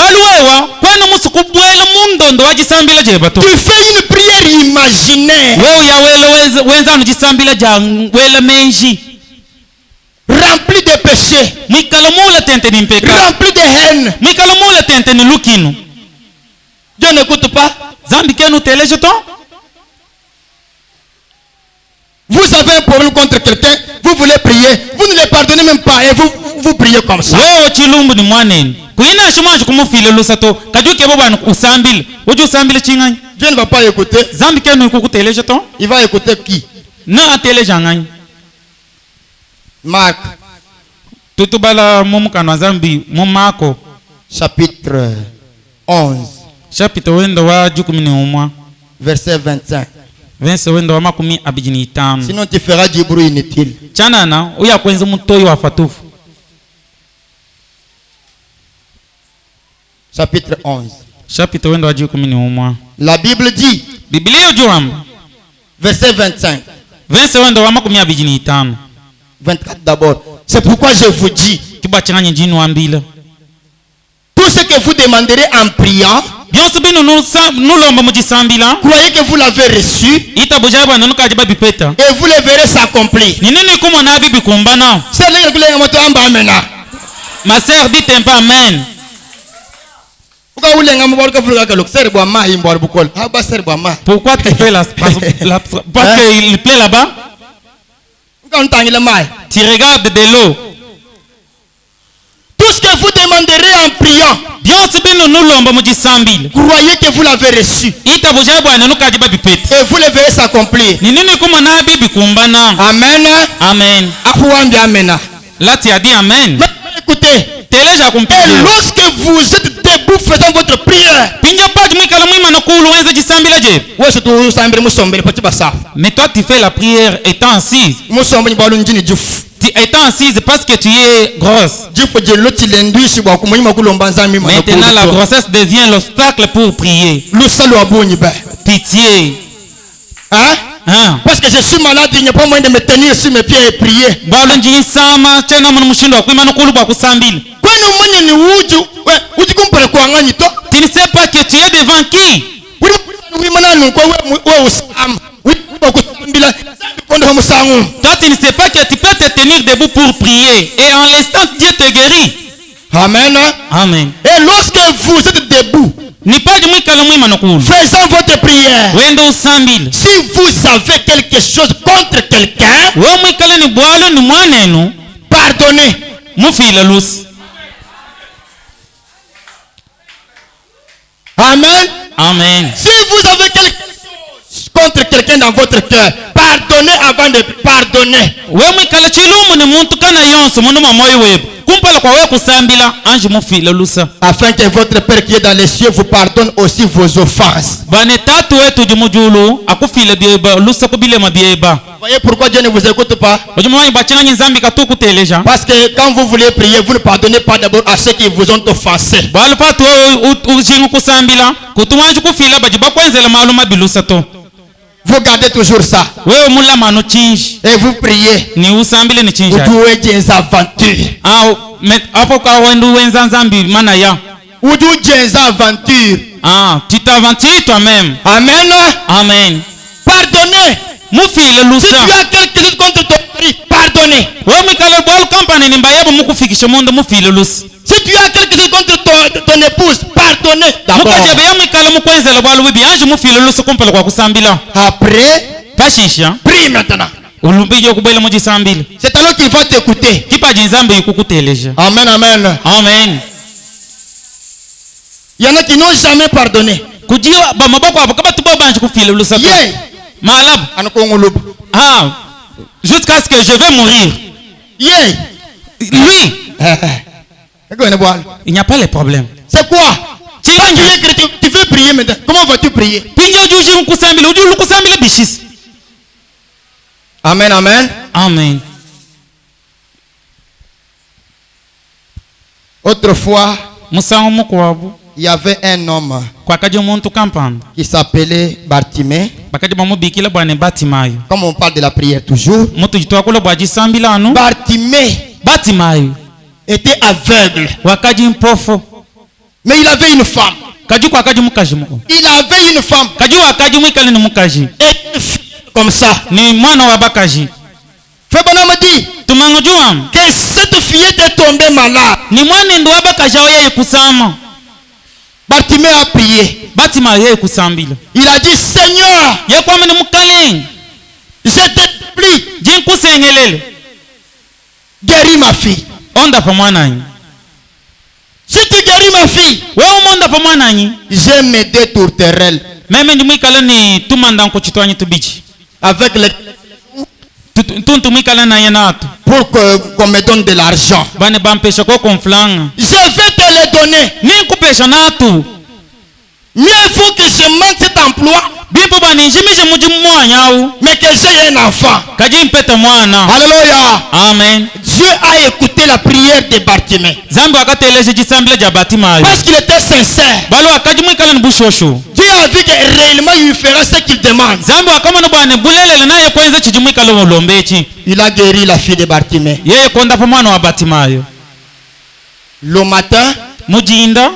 Tu fais une prière imaginaire, remplie de péchés, remplie de haine. Dieu n'écoute pas. Vous avez un problème contre quelqu'un, vous voulez prier, vous ne le pardonnez même pas et vous priez comme ça. Dieu ne va pas écouter. Il va écouter qui? Marc chapitre 11 verset 25. Sinon tu feras du bruit inutile. Chapitre 11. La Bible dit, Biblia ujua verset 25, verse wendo wa 25 24 d'abord. C'est pourquoi je vous dis, kiba changanya njini wambila tout ce que vous demanderez en priant, byonse bino nulomba mujisambila croyez que vous l'avez reçu itabuja bwana nukaje babipeta et vous le verrez s'accomplir. ni nini kumona bibi kumbana C'est là que vous avez amba amena. ma sœur dit un peu amen. Pourquoi vous l'avez amba que vous l'avez le ser bois ma imbo bukol. Ah ba ser bois ma. Pourquoi tu fais parce qu'il plaît là-bas? Pourquoi on t'angile mai? Tu regardes de l'eau. Tout ce que vous demanderez en priant, byonse bino nulomba mujisambila croyez que vous l'avez reçu itabuja bwana nukaje babipeta et vous le verrez s'accomplir. ni nini kumona bibi kumbana. Amen. Amen. Akuambi amena. Là tu as dit amen. Écoutez, Teleja et kumpigia lorsque vous êtes debout faisant votre prière, pinja paji mwikala mwima nokulu wenza jisambila je. ouais c'est tout sambere musombere petit basa. Mais toi tu fais la prière étant assise. Musombere balu njini juf. Tu étant assise parce que tu es grosse. Juf je loti lendushi ba kumanyima kulomba nzambi ma. Maintenant la grossesse devient l'obstacle pour prier. Lusalo abonyi ba. Pitié. Hein? Hein? Parce que je suis malade, il n'y a pas moyen de me tenir sur mes pieds et prier. Balo njini sama chena munu mushindo wa kuima nokulu ba kusambila. Kwani mwenye ni uju, uji kumpere kwa ngani to? Tu ne sais pas que tu es devant qui? Uri mana nuko we usam. Uri kusambila kondo hamusangu. Toi tu ne sais pas que tu peux te tenir debout pour prier. Et en l'instant Dieu te guérit. Amen. Amen. Et lorsque vous êtes debout, Ni paji mwikala mwima nokulu. faisant votre prière, Wendo usambila. si vous avez quelque chose contre quelqu'un, Wo mwikala ni bwalo ni mwanenu. pardonnez. Mufila lusi. Amen. Amen. Si vous avez quelque chose contre quelqu'un dans votre cœur, pardonnez avant de pardonner. We mwikala chilumu ni muntu kana yonso munu moyo webu. Kumpala kwa we kusambila anji mufila lusa. Afin que votre Père qui est dans les cieux vous pardonne aussi vos offenses. Bane tatu wetu jumujulu akufila bieba lusa kubile mabieba. Voyez pourquoi Dieu ne vous écoute pas? Ojumwa bachana nzambi katuku teleja. Parce que quand vous voulez prier, vous ne pardonnez pas d'abord à ceux qui vous ont offensé. Balu patu ujingu kusambila kutumanju kufila bajiba kwenzela maluma bilusa to. Vous gardez toujours ça. Wewe mula manu chinji. Et vous priez. Ni usambile ni Vous chinja. jouez des aventures. Hapo kwa wendu wenza nzambi mana ya. Vous jouez des aventures. Tu t'aventures toi-même. Amen. Amen. Pardonnez. Mufile Si lusa. tu as quelque chose contre ton mari, pardonnez. Wewe mikale bol company ni mbayabo mukufikisha mondo mufile lusa. Si tu as quelque chose contre ton épouse, pardonnez. D'abord. Mukaje be mikale mukwenzela bwalu bibi anje mufile lusa kumpala kwa kusambila. Après, Kashisha. prie maintenant. Ulumbijo kubela mujisambila. C'est alors qu'il va t'écouter. Kipaji nzambe yikukuteleja. Amen, amen. Amen. Il y en a qui n'ont jamais pardonné. Kujiwa ba maboko abo kama tubo banje kufile lusa. Yeah. Malab. Anokongolob. Jusqu'à ce que je vais mourir. Yeah. Lui, il n'y a pas de problème. C'est quoi? Tu veux prier maintenant. Comment vas-tu prier? Amen, amen. Amen. Autrefois, il y avait un homme qui s'appelait Bartimée. Comme on parle de la prière toujours, Bartimée était aveugle. Mais il avait une femme. Il avait une femme. Et comme ça. Frère Bonhomme dit que cette fille était tombée malade. Bartimée a prié. Il a dit, Seigneur, je te prie, guéris ma fille. Si tu guéris ma fille, j'ai mes deux tourterelles avec les pour qu'on me donne de l'argent. Je vais te le donner. Mieux vaut que je manque cet emploi, mais que j'ai un enfant. Alléluia. Amen. Dieu a écouté la prière de Bartimée. Parce qu'il était sincère. Dieu a vu que réellement il fera ce qu'il demande. zambi wakamona bwana bulelele naye kwenza chijumwikala olombechi. Il a guéri la fille de Bartimée. Yeye kondapo mwana wa Batimayo. Le matin, Mujinda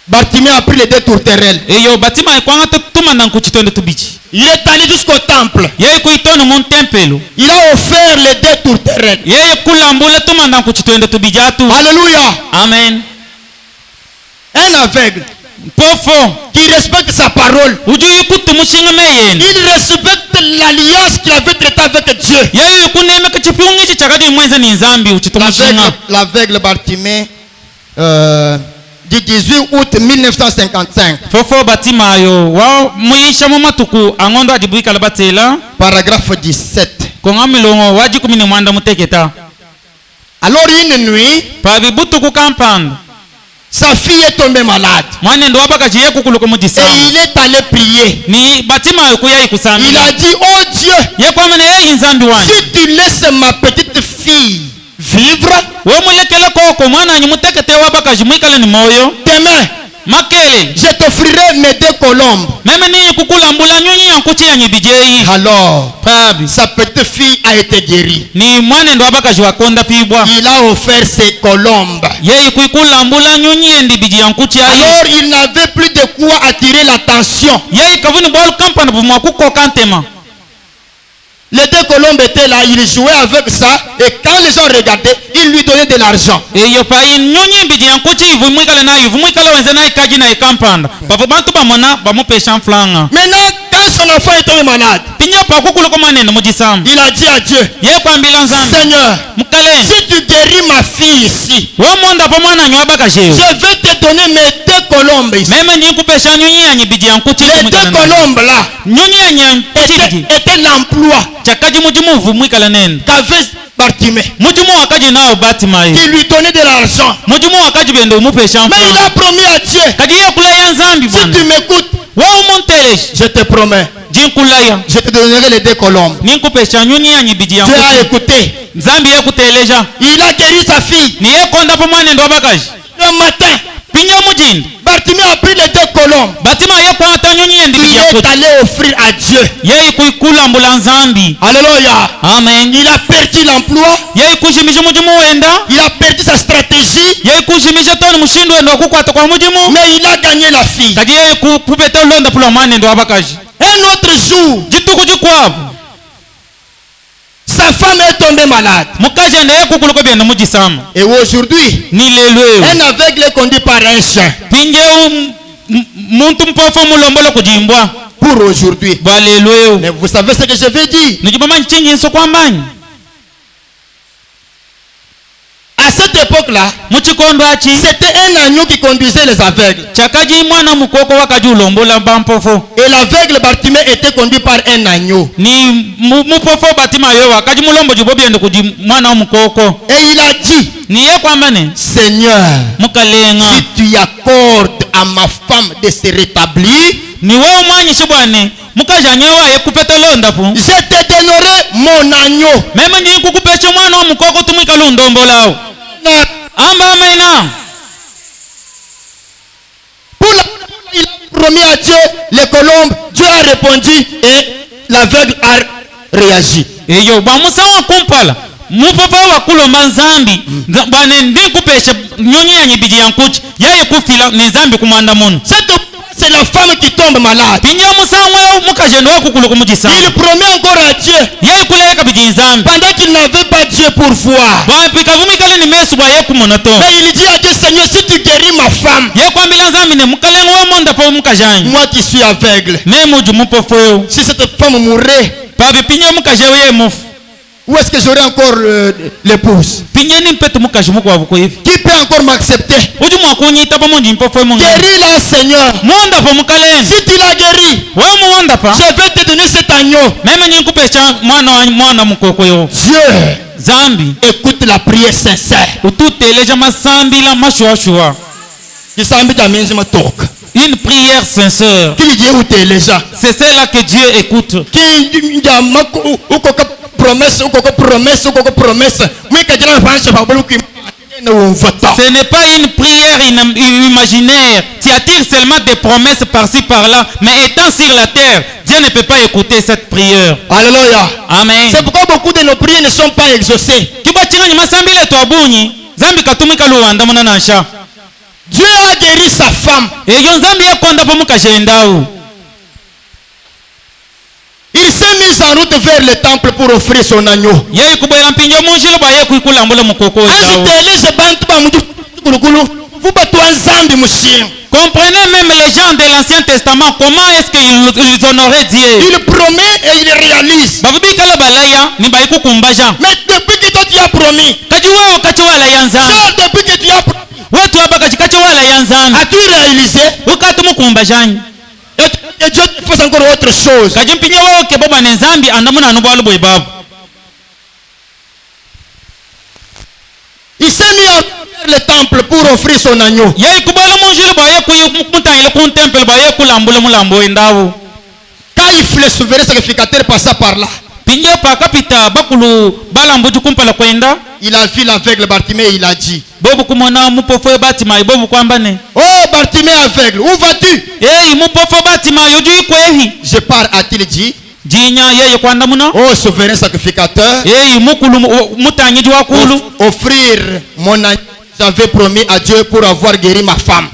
Bartimée a pris les 2 tourterelles. eyo Batimayo kwanga tumanda nkuchitondo tubichi. Il est allé jusqu'au temple. Yeye kuitono mu tempelo. Il a offert les 2 tourterelles. Yeye kulambula tumanda nkuchitondo tubijatu. Alléluia. Amen. Un aveugle Pofo qui respecte sa parole. ujuyi kutumushinga meyen. Il respecte l'alliance qu'il avait traitée avec Dieu. Yeye kuneme kichipungi chichakadi mwenze ni nzambi uchitumushinga. L'aveugle Bartimée du 18 août 1955. Fofo Batimayo wa muisha mu matuku angondo ajibuika labatela. Paragraphe 17. Konga milongo waji kumini mwanda muteketa. Alors une nuit, Pabi butuku kampanda. sa fille est tombée malade. Mwane ndo wabaka jiye kukuluko Et mujisamba. il est allé prier. Ni Batimayo kuya ikusambi. Il a dit, oh Dieu, Ye kwa mene ye nzambi wani. si tu laisses ma petite fille vivre, We mulekele koko mwana anyi mutekete wabaka jimwikale ni moyo. demain, Makele. je t'offrirai mes 2 colombes. Meme ni kukulambula nyonyi yankuchi yanyi bijeyi. Alors, Pabi. sa petite fille a été guérie. Ni mwane ndo wabaka jiwakonda pibwa. Il a offert ses colombes. Ye kuikulambula nyonyi endi biji yankuchi ayi. Alors, il n'avait plus de quoi attirer l'attention. Ye kavuni bolu kampana bumwa kukoka ntema. Les 2 colombes étaient là, il jouait avec ça. Et quand les gens regardaient, il lui donnait de l'argent. Eyo pa nyonyi biji yankuchi ivumwikale na ivumwikale wenze na ikaji na ikampanda. Papo bantu bamona bamupesha mflanga. Maintenant, quand son enfant est tombé malade, Pinya pa kukuluko manene mujisamba. il a dit à Dieu, Ye kwambila nzambi. Seigneur, Mukale. si tu guéris ma fille ici, We monda pa mwana nywa baka sheo. je vais te donner mes 2 colombes ici. Meme nyi kupesha nyonyi yanyi biji yankuchi Les 2 ivumwikale na. colombes là Nyonyi yanyi yankuchi biji. étaient l'emploi Chakaji mujimu uvumwikale nene. qu'avait Bartimée. Mujimu wakaji nao Batimayo. Il lui donnait de l'argent. Mujimu wakaji bende umupesha Mais il mflanga. a promis à Dieu, Kaji ye kulaya nzambi si bwana. tu m'écoutes, Wa umunteleshi. je te promets, Jinkulaya. je te donnerai les 2 colombes. Ninkupesha nyonyi yanyi biji Dieu a yankuchi. écouté. Nzambi ye kuteleja. Il a guéri sa fille. Ni ye konda pa mwane ndo wabakaji. Le matin, Pinya mujindi. Bartimée a pris les 2 colombes. Batima ye kwata nyonyi yendi Il biji est yankuchi. allé offrir à Dieu. Ye kuikulambula nzambi. Alléluia. Amen. Il a perdu l'emploi. Ye kushimisha mujimu wenda. Il a perdu sa stratégie. Ye kushimisha toni mushindu wenda kukwata kwa mujimu. Mais il a gagné la fille. Kaji ye kupeta londa pula mwane ndo wabakaji. Un autre jour, Jituku jikwabu. sa femme est tombée malade. Mukaji ende ye kukuluko bende mujisamba. Et aujourd'hui, Ni lelwe. un aveugle est conduit par un chien. Pinje muntu mpofo mulombolo kujimbwa. Pour aujourd'hui. Bwa lelwe. Mais vous savez ce que je vais dire? Nijibama nchinji nso kwambanyi. À cette époque-là, Muchikondo achi. c'était un agneau qui conduisait les aveugles. Chakaji mwana mukoko wakaji ulombola bampofo. Et l'aveugle Bartimée était conduit par un agneau. Ni mupofo Batimayo wakaji mulombo jubobi ende kuji mwana mukoko. Et il a dit, Ni ye kwambane. Seigneur, Mukalenga. si tu accordes à ma femme de se rétablir, Ni wewe mwanyi shibwane. Mukaja nyewa ye kupeta londa pu. je te donnerai mon agneau. Meme ndi kukupecha mwana wa mukoko tumika lundombolao. Amba amena. Il a promis à Dieu les colombes. Dieu a répondu et l'aveugle a réagi. Eyo bamusa wa kumpala. Mupapa wa kulomba nzambi. Bane ndi kupesha nyonyi yanyi biji yankuchi. Yeye kufila ni nzambi kumanda munu. C'est la femme qui tombe malade. Pinya musa mwe mukajendo wa kukuluku mujisamba. Il promet encore à Dieu Yeye kuleka biji nzambi. pendant qu'il n'avait pas Dieu pour voir. Wapika vumikale ni mesu bwa ye kumonoto. Mais il dit à Dieu, Seigneur, si tu guéris ma femme, Ye kwambila nzambi ne mukalenga wa monda po mukajanyi. moi qui suis aveugle, Me muju mupofo yo. si cette femme mourrait, Pabi pinya mukajewe ye mufu. où est-ce que j'aurai encore l'épouse? Pinya ni mpetu mukaji muku wabuko hivi. Qui peut encore m'accepter? Uju mwakunyita pa monji mpofo mungi. Guéris-la, Seigneur. Monda po mukalenga. Si tu l'as guéri, Wewe muonda pa. je vais te donner cet agneau. Meme nyi kupesha mwana mukoko yo. Dieu Zambi. écoute la prière sincère. Ututeleja masambi la mashuashua. Une prière sincère. C'est celle-là que Dieu écoute. Ce n'est pas une prière imaginaire. Tu attires seulement des promesses par-ci par-là. Mais étant sur la terre, Dieu ne peut pas écouter cette prière. Alléluia. Amen. C'est pourquoi beaucoup de nos prières ne sont pas exaucées. Dieu a guéri sa femme. Il s'est mis en route vers le temple pour offrir son agneau. Comprenez même les gens de l'Ancien Testament, comment est-ce qu'ils honoraient Dieu. Il promet et il réalise. Mais depuis que toi tu as promis, depuis que tu as promis, as-tu réalisé? Et Dieu te fait encore autre chose. Il s'est mis à faire le temple pour offrir son agneau. Quand le souverain sacrificateur passa par là, il a vu l'aveugle Bartimée, il a dit: oh Bartimée aveugle, où vas-tu? Je pars, a-t-il dit. Oh souverain sacrificateur, offrir mon agneau. J'avais promis à Dieu pour avoir guéri ma femme.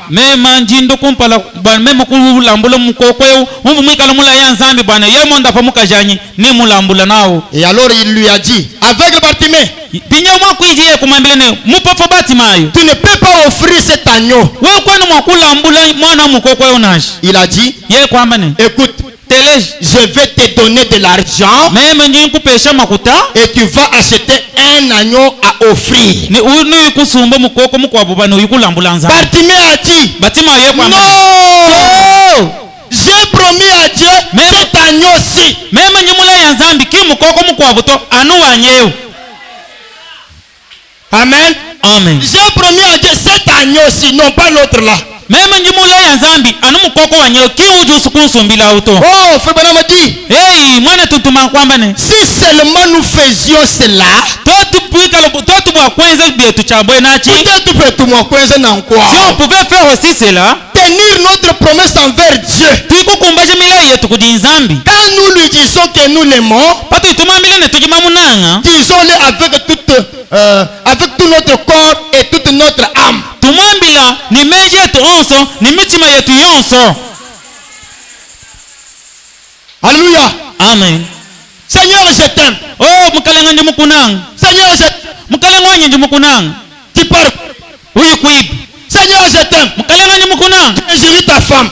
Et alors il lui a dit: aveugle Bartimée, tu ne peux pas offrir cet agneau. Il a dit: écoute, je vais te donner de l'argent et tu vas acheter un agneau à offrir. Bartimée a dit: non, j'ai promis à Dieu cet agneau-ci. Amen. Amen. J'ai promis à Dieu cet agneau-ci, non pas l'autre là. Oh, frère Branham dit: si seulement nous faisions cela, si on pouvait faire aussi cela, tenir notre promesse envers Dieu, quand nous lui disons que nous l'aimons, disons-le avec tout notre corps et toute notre âme. Alléluia. Amen. Seigneur, je t'aime. Oh, Seigneur, je t'aime. Tu parles. Seigneur, je t'aime. Tu injures ta femme.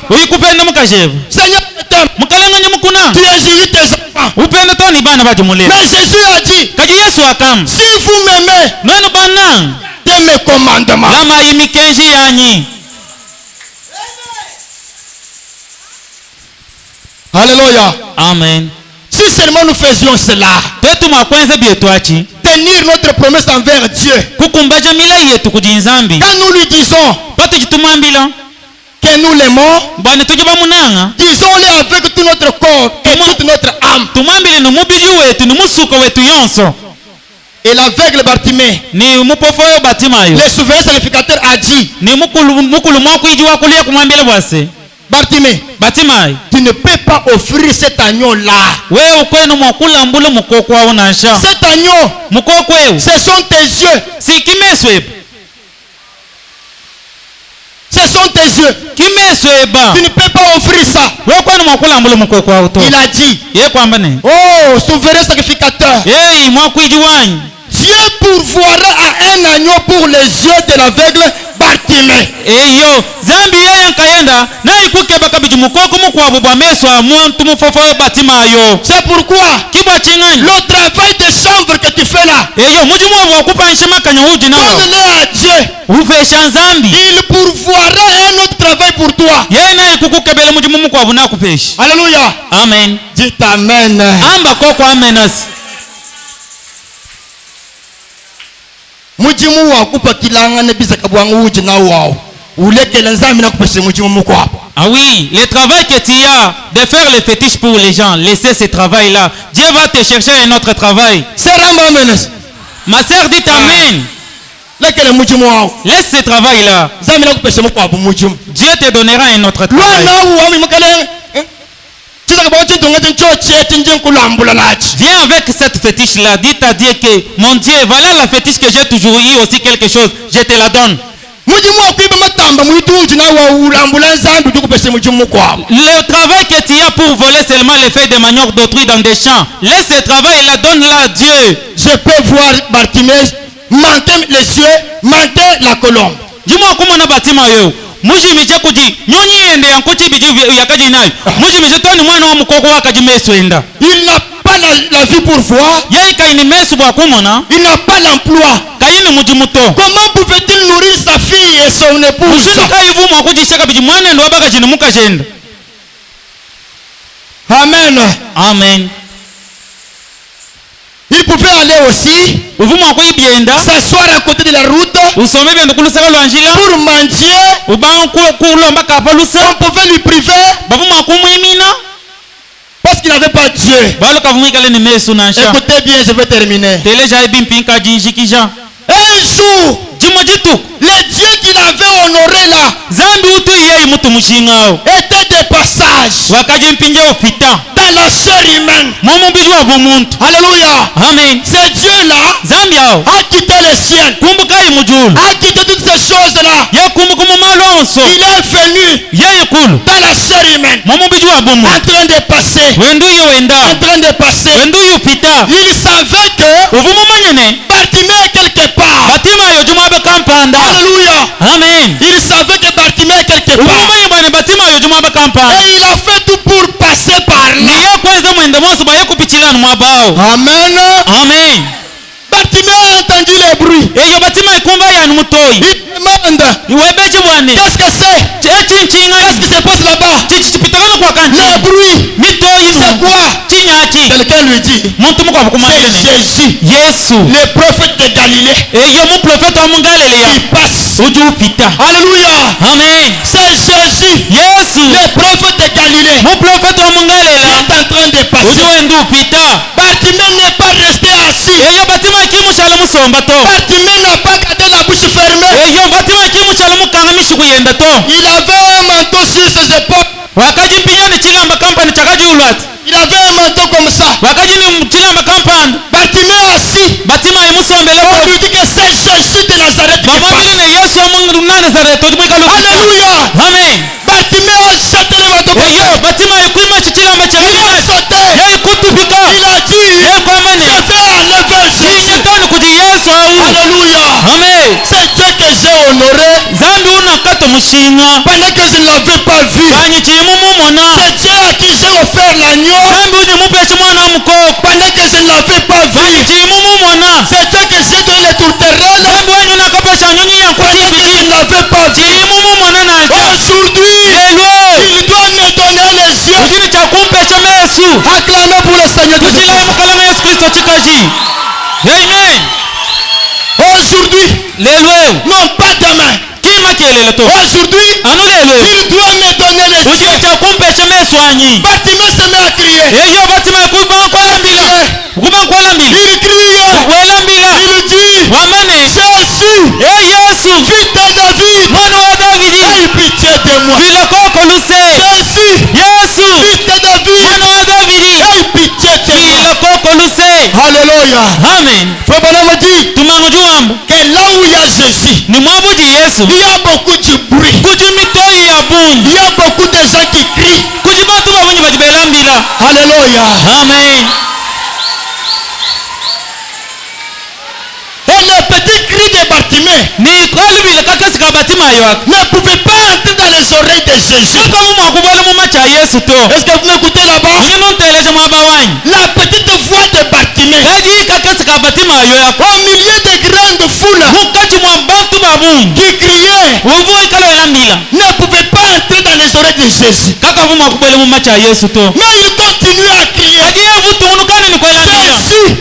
Seigneur, je t'aime. Tu injures tes enfants. Mais Jésus a dit: si vous m'aimez, de mes commandements. Alléluia. Amen. Si seulement nous faisions cela, tenir notre promesse envers Dieu, quand nous lui disons que nous l'aimons, disons-le avec tout notre corps et toute notre âme. Et l'aveugle Bartimée, le souverain sacrificateur a dit: Bartimée, tu ne peux pas offrir cet agneau-là. Cet agneau, ce sont tes yeux. Ce sont tes yeux. Tu ne peux pas offrir ça. Il a dit: oh, souverain sacrificateur, Dieu pourvoira à un agneau pour les yeux de l'aveugle Bartimée. C'est pourquoi le travail de chambre que tu fais là, donne-le à Dieu. Il pourvoira un autre travail pour toi. Alléluia. Amen. Dites amen. Mujimu wa kupa kilanga ne bisa kabwangu uji na wao. Ulekele nzambi na kupese mujimu muko hapo. Ah oui, le travail que tu as de faire les fétiches pour les gens, laissez ce travail-là. Dieu va te chercher un autre travail. Seramba menes. Ma sœur dit amen. Laisse ce travail-là. Dieu te donnera un autre travail. Viens avec cette fétiche-là. Dis à Dieu que mon Dieu, voilà la fétiche que j'ai toujours eu aussi quelque chose. Je te la donne. Le travail que tu as pour voler seulement les feuilles de manioc d'autrui dans des champs, laisse ce travail-là, donne-la à Dieu. Je peux voir Bartimée monter les yeux, monter la colombe. Dis-moi comment on a bâti Mayo. Mujimije kuji nyonyi ende yankuchi biju yakaji nayo. Mujimije toni mwana wa mukoko wakaji mesu enda. Il n'a pas la vie pour voir. Yeye kaini mesu bwa kumona. Il n'a pas l'emploi. Kaini mujimuto. Comment pouvait-il nourrir sa fille et son épouse? Mujimika hivu mwakuji shaka biju mwana ndo wabaka jini muka jenda. Amen. Amen. Il pouvait aller aussi s'asseoir à côté de la route pour mendier. On pouvait lui priver parce qu'il n'avait pas Dieu. Écoutez bien, je vais terminer. Un jour, les dieux qu'il avait honorés là étaient des passages dans la chair humaine. Alléluia. Amen. Ce Dieu-là a quitté les cieux, a quitté toutes ces choses-là. Il est venu dans la chair humaine, en train de passer, Il savait que Bartimée est quelque part. Alléluia. Amen. Il savait que Bartimée est quelque part. Et il a fait tout pour passer par là. Amen. Amen. Bartimée a entendu les bruits. Il demande, qu'est-ce que c'est? Qu'est-ce qui se passe là-bas? Les bruits. C'est quoi? Quelqu'un lui dit, c'est Jésus, le prophète de Galilée. Il passe. Alléluia. Amen. C'est Jésus, le prophète de Galilée, qui est en train de passer. Bartimée n'est pas resté assis. Bartimée n'a pas gardé la bouche fermée. Il avait un manteau sur ses épaules. Il avait un manteau comme ça. Bartimée assis. On lui dit que c'est Jésus de Nazareth qui parle. Alléluia. Amen. Bartimée a jeté le manteau comme ça. Il a sauté. Il a dit, je vais aller vers Jésus. Alléluia. Amen. C'est Dieu que j'ai honoré pendant que je ne l'avais pas vu. C'est Dieu à qui j'ai offert l'agneau pendant que je ne l'avais pas vu. C'est Dieu que j'ai donné les tourterelles pendant que je ne l'avais pas vu. Aujourd'hui, il doit me donner les yeux. Acclamez pour le Seigneur de Jésus. Amen. Aujourd'hui, non pas demain. Aujourd'hui, il doit me donner les yeux. Bartimée se met à crier. Il criait. Il dit, Jésus, fils de David, aie pitié de moi. Jésus, fils de David, aie pitié de moi. Alléluia. Amen. Frère Branham dit que là où il y a Jésus, il y a beaucoup de bruit. Il y a beaucoup de gens qui crient. Alléluia. Amen. Et le petit cri de Bartimée ne pouvait pas entrer dans les oreilles de Jésus. Est-ce que vous m'écoutez là-bas? La petite voix de Bartimée, au milieu de grandes foules qui criaient, ne pouvait pas entrer dans les oreilles de Jésus. Mais il continuait à crier,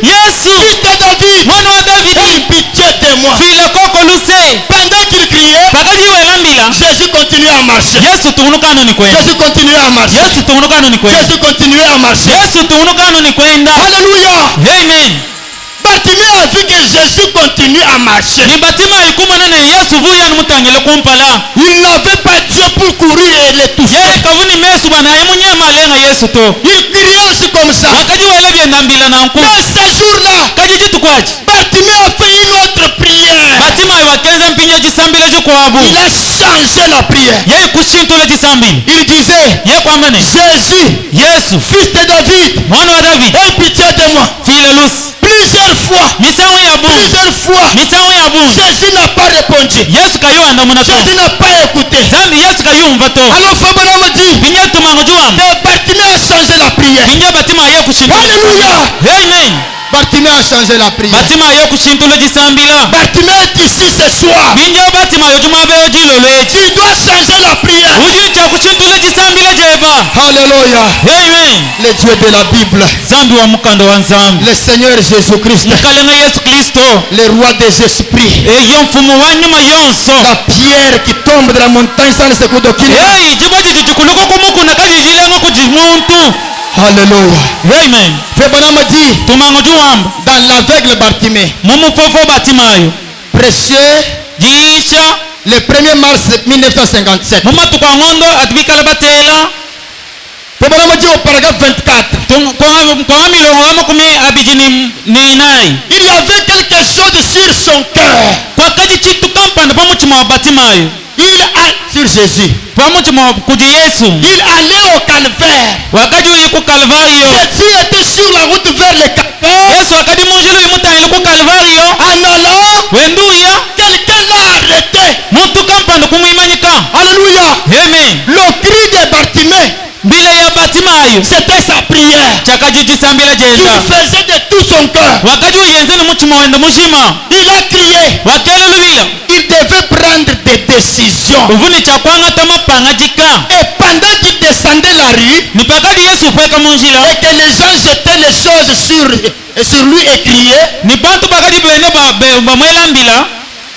Jésus, fils de David, aie pitié de moi. Pendant qu'il criait, Jésus continuait à marcher. Jésus continuait à marcher. Jésus continuait à marcher. Alléluia. Amen. Bartimée a vu que Jésus continue à marcher. ni Batimayo kumonene Yesu vuya nimutangile kumpala. Il n'avait pas Dieu pour courir et les toucher. Yesu kavuni mesu bana imunyema lenga Yesu to. Il criait aussi comme ça. Wakati welebye ndambila na nku. Mais ce jour-là, Kaji jitu kwachi. Bartimée a fait une autre prière. Batimayo wakenze mpinyo jisambile jukwabu. Il a changé la prière. Ye kushintule jisambile. Il disait, Ye kwamene. Jésus, Yesu. fils de David, Mwana wa David. aie pitié de moi. File lusi. Plusieurs fois, Misango ya bu. plusieurs fois, Misango ya bu. Jésus n'a pas répondu. Yesu kayo anda munato. Jésus n'a pas écouté. Zambi Yesu kayo mvato. Alors Fabana me dit, Binye tumango juam. Bartimée a changé la prière. Binye Batima ye kushintule. Alléluia. Amen. Bartimée a changé la prière. Batima ye kushintule jisambila. Bartimée est ici ce soir. Binye Batima yo juma be jiloloeji. Tu dois changer la prière. Ujue cha kushintule jisambila jeba. Alléluia. Amen. Le Dieu de la Bible, Zambi wa mukando wa nzambi. le Seigneur Jésus-Christ, Mukalenga Yesu Kristo. le roi des esprits, Eyo mfumu wa nyuma yonso. la pierre qui tombe de la montagne sans le secours d'aucune main. Hey, jibo jijikuluko kumukuna kajijilenga kujimuntu. Alléluia. Amen. Fabana me dit, Tumango juam. dans l'aveugle Bartimée, Mumufofo Batimayo. précieux Jiisha. le 1er mars 1957. Mumatuka ngondo atibikala batela. Fabana me dit au paragraphe 24, Kwa milongo wa makumi abiji ni nai. il y avait quelque chose sur son cœur. Kwa kaji chitu kampanda pamuchima wa Batimayo. Il a sur Jésus. Pamuchima wa kuji Yesu. Il allait au calvaire. Wakaji yiku Kalvario. Jésus était sur la route vers le calvaire. Yesu wakadi munjilo imuta yiku Kalvario. En allant, Wenduya. quelqu'un l'a arrêté. Muntu kampanda kumwimanyika. Alléluia. Amen. Le cri de Bartimée, Mbile ya Batimayo. c'était sa prière. Chakaji jisambila Il jeza. faisait de tout son cœur. Wakaji uyenze ni muchima wende mushima. Il a crié. Wakelo lubila. Il devait prendre des décisions. Uvuni chakwanga tamapanga jika. Et pendant qu'il descendait la rue, Nipakadi Yesu kweka munjila. et que les gens jetaient les choses sur lui et criaient, Ni bantu bakadi bene bamwelambila.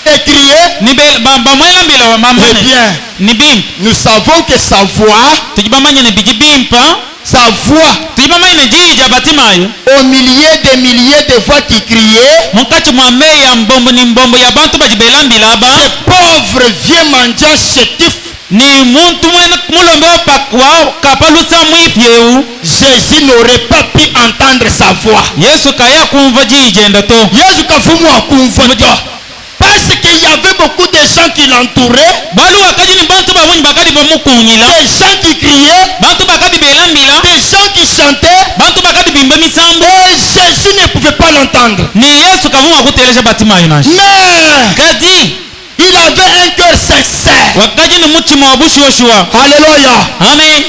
et criaient, bamwelambila wa eh mamane. bien, Ni bimpa. nous savons que sa voix, Tujibamanye biji bimpa. sa voix, Tujibamanye jija Batimayo. aux milliers de voix qui criaient, Mukati mwame ya mbombo ni mbombo ya bantu bajibelambila aba. ce pauvre vieux mendiant chétif, Ni muntu mwene mulombe wa kapalusa mwipyeu. Jésus n'aurait pas pu entendre sa voix. Yesu kaya kumva jijenda to. Yesu kafumu akumva. Parce qu'il y avait beaucoup de gens qui l'entouraient, Balu wakadi ni bantu babunyi bakadi bamukunyila. des gens qui criaient, Bantu bakadi belambila. des gens qui chantaient, Bantu bakadi bimba misambo. et Jésus ne pouvait pas l'entendre. Ni Yesu kavuma kutelesha Batimayo nashi. Mais Kadi il avait un cœur sincère. wakaji ni mutima wa bushi yoshua. Alléluia. Amen.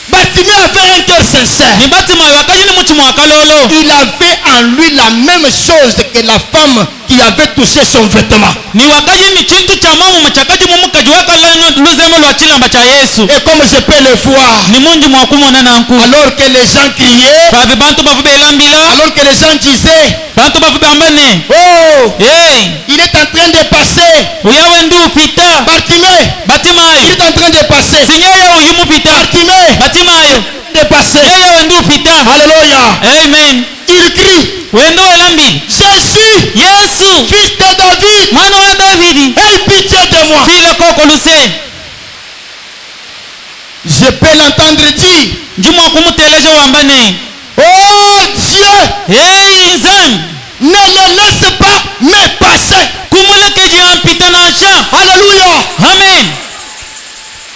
Bartimée avait un cœur sincère. Ni Batimayo wakaji ni mutima wa kalolo. Il avait en lui la même chose que la femme qui avait touché son vêtement. Ni wakaji ni chintu cha mamu machakaji mumukaji wakalenga luzemo lwa chilamba cha Yesu. Et comme je peux le voir, Ni munji mwa kumona nanku. alors que les gens criaient, Babi bantu bafu belambila. alors que les gens disaient, Bantu bafu bambane. oh, Hey, il est en train de passer. uyawe ndu pita. Bartimée, il Batimayo. est en train de passer. Sinyeyo yumu pita. Bartimée, Batimayo. de passer. Yeyo ndu pita. Alléluia. Amen. Il crie, Wendo elambi. Jésus, Yesu. fils de David, Mwana wa Davidi. aie pitié de moi. File koko luse. Je peux l'entendre dire, Njumwa kumutelesha wambane. oh Dieu, Hey, nzambi. ne le laisse pas me passer. Kumulekeji ampita nasha. Alléluia. Amen.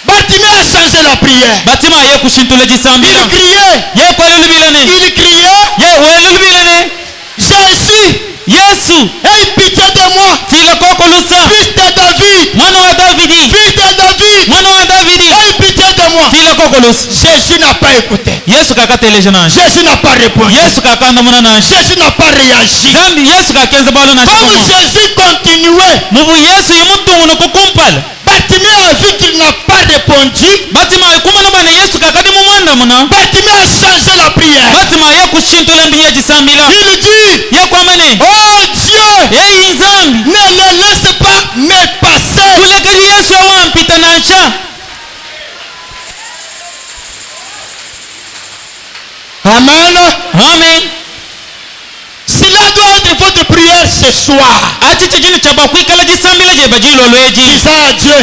Bartimée a changé la prière. Batima ye kushintule jisambila. Il criait, Ye kwelulubilane. il criait, Ye welulubilane. Jésus, Yesu. aie pitié de moi. File koko lusa. Fils de David, Mwana wa Davidi. fils de David, Mwana wa Davidi. aie pitié de moi. File koko lusa. Jésus n'a pas écouté. Yesu kakatelesha nasha. Jésus n'a pas répondu. Yesu kakanda muna nasha. Jésus n'a pas réagi. Zambi Yesu kakenza balo nasha. Comme Jésus continuait, Mubu Yesu imutungu nukukumpala. Bartimée a vu qu'il n'a pas répondu. Batima kumana bana Yesu kakadi mumwanda muna. Bartimée a changé la prière. Batima ye kushintule mbinya jisambila. Il dit, Ye kwamane. oh Dieu, Hey, nzambi. ne le laisse pas me passer. Kulekeji Yesu awampita nasha. Amen. Amen. Cela doit être votre prière ce soir? ati chijini chaba kwikala jisambila jeba jilolweji Disant à Dieu,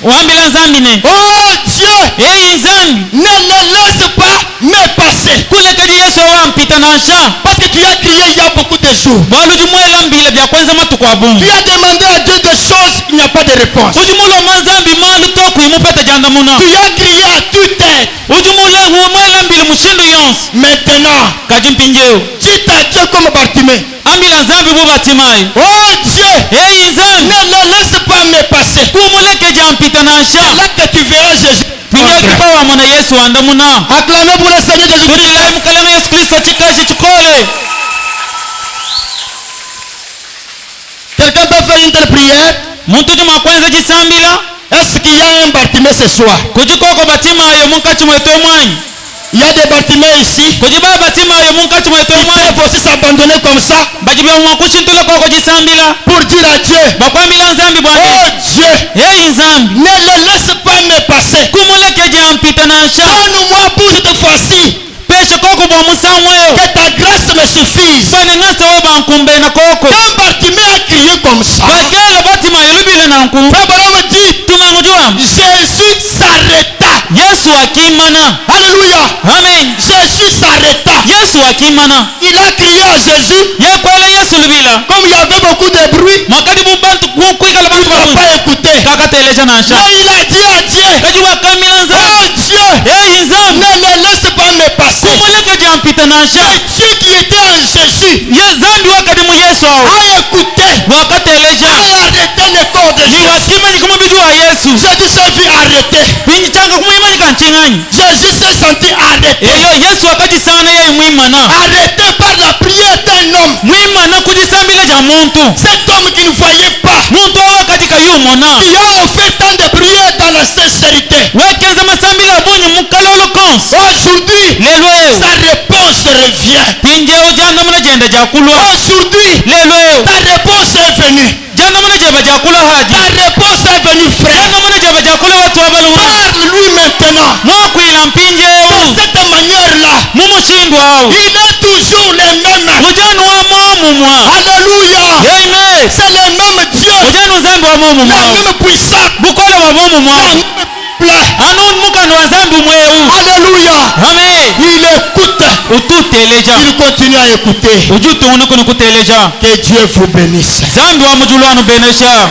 wambila nzambi ne oh Dieu, eyi nzambi ne les laisse pas me passer. kulekeli yesu owampita nansha Parce que tu as crié il y a beaucoup de jours. bwaluji mwelambile bya kwanza matuku abungu Tu as demandé à Dieu des choses, il n'y a pas de réponse. ujumuloma nzambi mandu tokuimupeta janda muna Tu as crié à toute tête. mwelambile mushindu yonse Maintenant, kajimpinjeu dites à Dieu comme Bartimée, ambila nzambi bubatimayo oh Dieu, eyi nzambi ne les laisse pas me passer. kumuleke jampita nansha Là que tu verras Jésus. pinjekipa wamona yesu wanda muna Acclamez pour le Seigneur Jésus-Christ. tulilaye mukalanga yesu kristo chikashi chikole Quelqu'un peut faire une telle prière? muntu jumakwanza jisambila Est-ce qu'il y a un Bartimée ce soir? kujikoko batimayo munkati mwetu omwanyi Il y a des Bartimées ici. kujiba batimayo munkati mwetu Ils omwanyi peuvent aussi s'abandonner comme ça bajibemwa kushintula koko jisambila pour dire à Dieu, bakwambila nzambi bwande oh Dieu, eyi nzambi ne les laisse pas me passer. kumuleke jampita nansha Donne-moi pour cette fois-ci peshe koko bwomusamweyo que ta grâce me suffise. fane ng'asawo bankumbe na koko Quand Bartimée a crié comme ça, bakela batimayo lubile nanku Frère Branham dit, tumangu juam Jésus s'arrêta. yesu akimana Alléluia. amen Jésus s'arrêta. yesu akimana Il a crié à Jésus. yekwele yesu lubila Comme il y avait beaucoup de bruit, mwakati bubantu kwikala il bantu ne babungi va pas écouter. kakateleja nansha Mais il a dit à Dieu, kajuba kamila oh nzambi Dieu, eyi nzambi ne les laisse pas me passer. kumuleke jampita nansha Et Dieu qui était en Jésus ye zambi wakati mu yesu awo a écouté, bwakateleja a arrêté le corps de Jésus. iwakimanyika mubidi wa yesu Jésus s'est vu arrêté. pinyichanga kumwimanyika ncing'anyi Jésus s'est senti arrêté. eyo yesu akacisana ye mwimana Arrêté par la prière d'un homme. mwimana kujisambila ja muntu Cet homme qui ne voyait pas, muntu owo katika yumona qui a offert tant de prières dans la sincérité. wekeza masambila abunyi mukalolo konse Aujourd'hui, lelo eyo sa réponse revient. pinjeo jandamuna jenda jakulwa Aujourd'hui, lelo eyo ta réponse est venue. jandamuna jeba jakula hadi Ta réponse est venue, frère. jandamuna jeba jakula watu wabalunga Parle-lui maintenant. mwakwila mpinjeo De cette manière-là, mumushindu awo il est toujours le même. mujanu wa momumwa Alléluia. amen C'est le même Dieu. mujanu nzambi wa momumwa Le même puissant. bukola wa momumwa Le même plein. anu mukanu wa nzambi mweu Alléluia. amen Il écoute. ututeleja Il continue à écouter. ujutungu nikuni kuteleja Que Dieu vous bénisse. zambi wa mujulwanu benesha